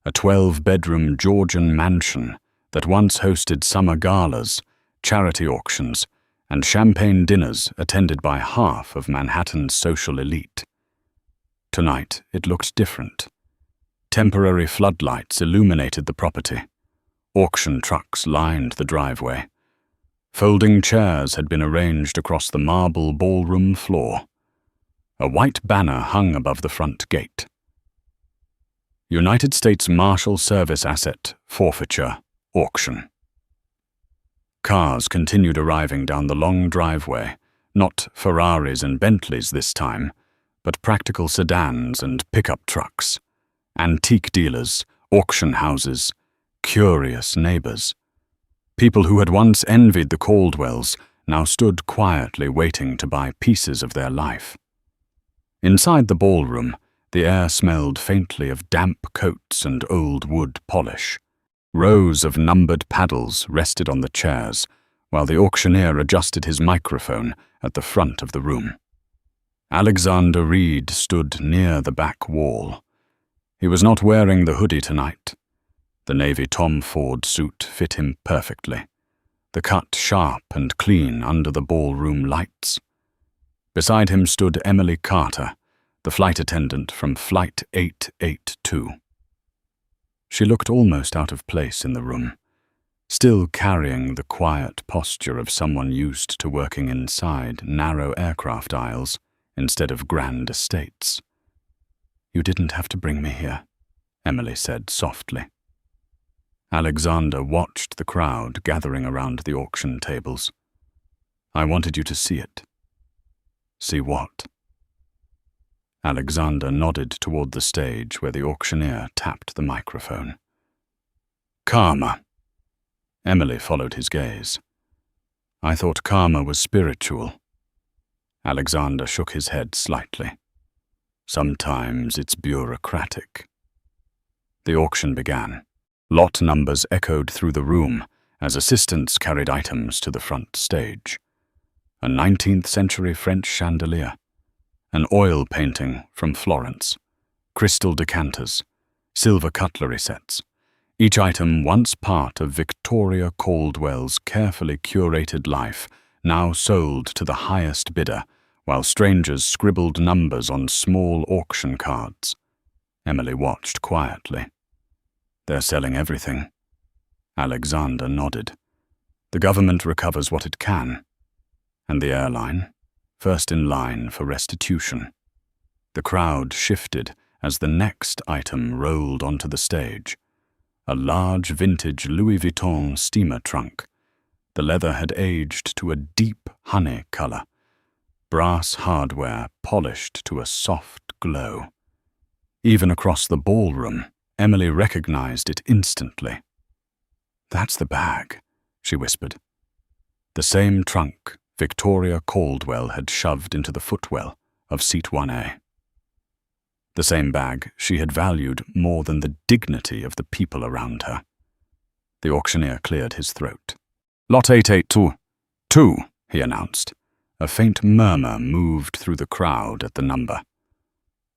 Speaker 1: a 12-bedroom Georgian mansion that once hosted summer galas, charity auctions, and champagne dinners attended by half of Manhattan's social elite. Tonight, it looked different. Temporary floodlights illuminated the property. Auction trucks lined the driveway. Folding chairs had been arranged across the marble ballroom floor. A white banner hung above the front gate. United States Marshal Service Asset Forfeiture Auction. Cars continued arriving down the long driveway, not Ferraris and Bentleys this time, but practical sedans and pickup trucks, antique dealers, auction houses, curious neighbors. People who had once envied the Caldwells now stood quietly waiting to buy pieces of their life. Inside the ballroom, the air smelled faintly of damp coats and old wood polish. Rows of numbered paddles rested on the chairs, while the auctioneer adjusted his microphone at the front of the room. Alexander Reed stood near the back wall. He was not wearing the hoodie tonight. The navy Tom Ford suit fit him perfectly, the cut sharp and clean under the ballroom lights. Beside him stood Emily Carter, the flight attendant from Flight 882. She looked almost out of place in the room, still carrying the quiet posture of someone used to working inside narrow aircraft aisles instead of grand estates. "You didn't have to bring me here," Emily said softly. Alexander watched the crowd gathering around the auction tables. "I wanted you to see it." "See what?" Alexander nodded toward the stage where the auctioneer tapped the microphone. "Karma." Emily followed his gaze. "I thought karma was spiritual." Alexander shook his head slightly. "Sometimes it's bureaucratic." The auction began. Lot numbers echoed through the room as assistants carried items to the front stage. A 19th century French chandelier, an oil painting from Florence, crystal decanters, silver cutlery sets, each item once part of Victoria Caldwell's carefully curated life, now sold to the highest bidder, while strangers scribbled numbers on small auction cards. Emily watched quietly. "They're selling everything." Alexander nodded. "The government recovers what it can. And the airline, first in line for restitution." The crowd shifted as the next item rolled onto the stage. A large vintage Louis Vuitton steamer trunk. The leather had aged to a deep honey color. Brass hardware polished to a soft glow. Even across the ballroom, Emily recognized it instantly. "That's the bag," she whispered. The same trunk Victoria Caldwell had shoved into the footwell of seat 1A. The same bag she had valued more than the dignity of the people around her. The auctioneer cleared his throat. "Lot 882. 2, he announced. A faint murmur moved through the crowd at the number.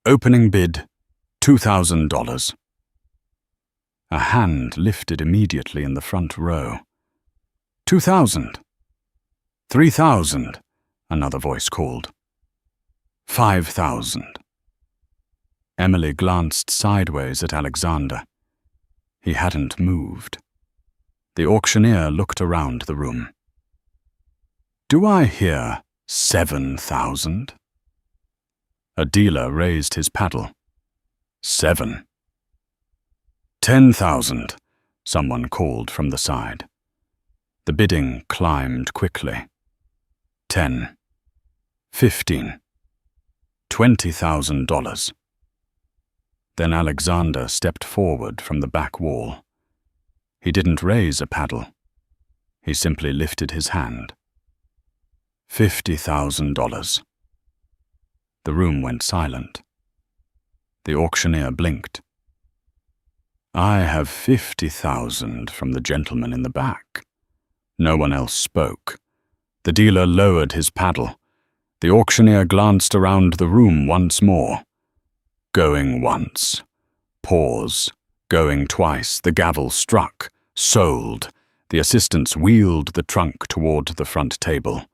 Speaker 1: "Opening bid, $2,000. A hand lifted immediately in the front row. "2,000. 3,000, another voice called. 5,000. Emily glanced sideways at Alexander. He hadn't moved. The auctioneer looked around the room. "Do I hear 7,000? A dealer raised his paddle. 7. 10,000, someone called from the side. The bidding climbed quickly. 10. 15. $20,000. Then Alexander stepped forward from the back wall. He didn't raise a paddle. He simply lifted his hand. $50,000. The room went silent. The auctioneer blinked. "I have 50,000 from the gentleman in the back." No one else spoke. The dealer lowered his paddle. The auctioneer glanced around the room once more. Going once. Pause. Going twice. The gavel struck. Sold. The assistants wheeled the trunk toward the front table.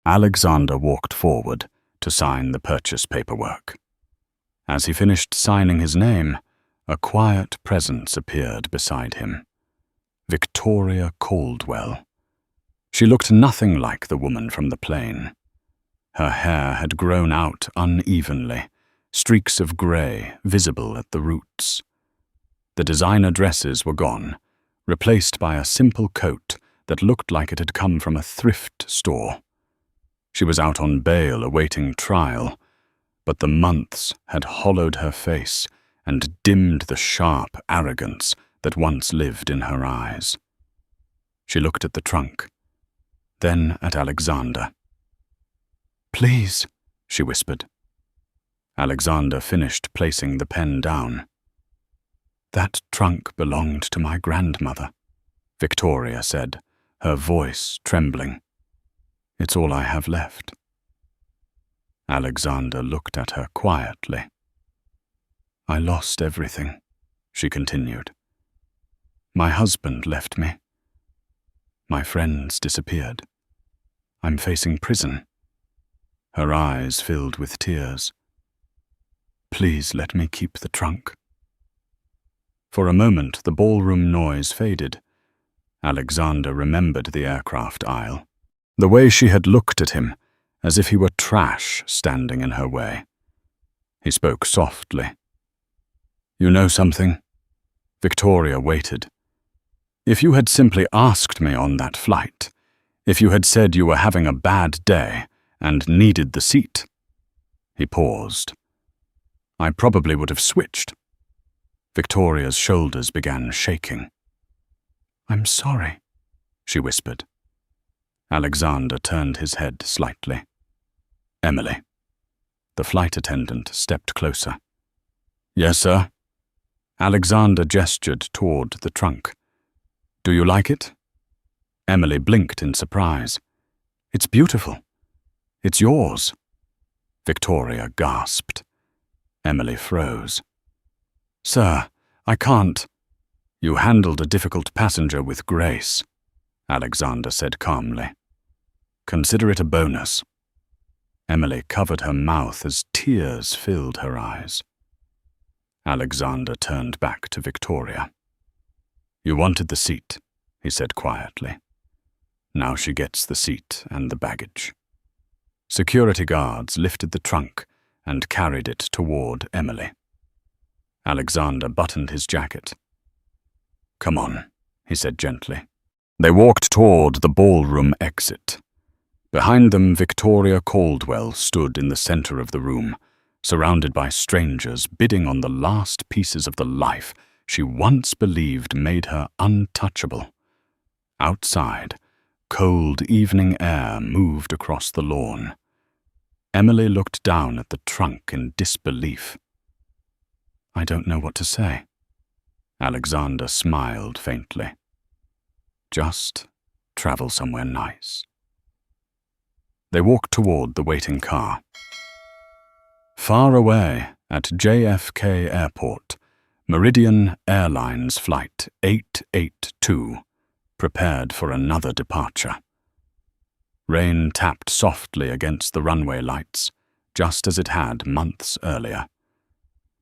Speaker 1: Alexander walked forward to sign the purchase paperwork. As he finished signing his name, a quiet presence appeared beside him. Victoria Caldwell. She looked nothing like the woman from the plane. Her hair had grown out unevenly, streaks of grey visible at the roots. The designer dresses were gone, replaced by a simple coat that looked like it had come from a thrift store. She was out on bail awaiting trial, but the months had hollowed her face and dimmed the sharp arrogance that once lived in her eyes. She looked at the trunk, then at Alexander. "Please," she whispered. Alexander finished placing the pen down. "That trunk belonged to my grandmother," Victoria said, her voice trembling. "It's all I have left." Alexander looked at her quietly. "I lost everything," she continued. "My husband left me. My friends disappeared. I'm facing prison." Her eyes filled with tears. "Please let me keep the trunk." For a moment, the ballroom noise faded. Alexander remembered the aircraft aisle. The way she had looked at him, as if he were trash standing in her way. He spoke softly. "You know something?" Victoria waited. "If you had simply asked me on that flight, if you had said you were having a bad day and needed the seat." He paused. "I probably would have switched." Victoria's shoulders began shaking. "I'm sorry," she whispered. Alexander turned his head slightly. "Emily." The flight attendant stepped closer. "Yes, sir?" Alexander gestured toward the trunk. "Do you like it?" Emily blinked in surprise. "It's beautiful. It's yours." Victoria gasped. Emily froze. "Sir, I can't." "You handled a difficult passenger with grace," Alexander said calmly. "Consider it a bonus." Emily covered her mouth as tears filled her eyes. Alexander turned back to Victoria. "You wanted the seat," he said quietly. "Now she gets the seat and the baggage." Security guards lifted the trunk and carried it toward Emily. Alexander buttoned his jacket. "Come on," he said gently. They walked toward the ballroom exit. Behind them, Victoria Caldwell stood in the center of the room, surrounded by strangers bidding on the last pieces of the life she once believed made her untouchable. Outside, cold evening air moved across the lawn. Emily looked down at the trunk in disbelief. "I don't know what to say." Alexander smiled faintly. "Just travel somewhere nice." They walked toward the waiting car. Far away at JFK Airport, Meridian Airlines Flight 882 prepared for another departure. Rain tapped softly against the runway lights, just as it had months earlier.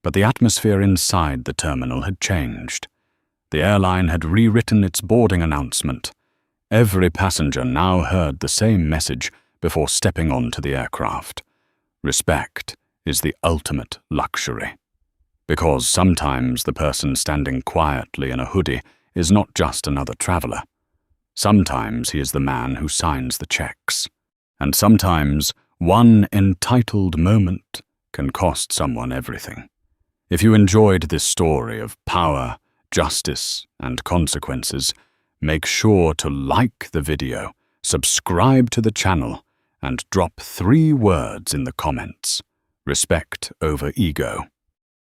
Speaker 1: But the atmosphere inside the terminal had changed. The airline had rewritten its boarding announcement. Every passenger now heard the same message before stepping onto the aircraft. Respect is the ultimate luxury. Because sometimes the person standing quietly in a hoodie is not just another traveler. Sometimes he is the man who signs the checks. And sometimes one entitled moment can cost someone everything. If you enjoyed this story of power, justice, and consequences, make sure to like the video, subscribe to the channel, and drop 3 words in the comments. Respect over ego.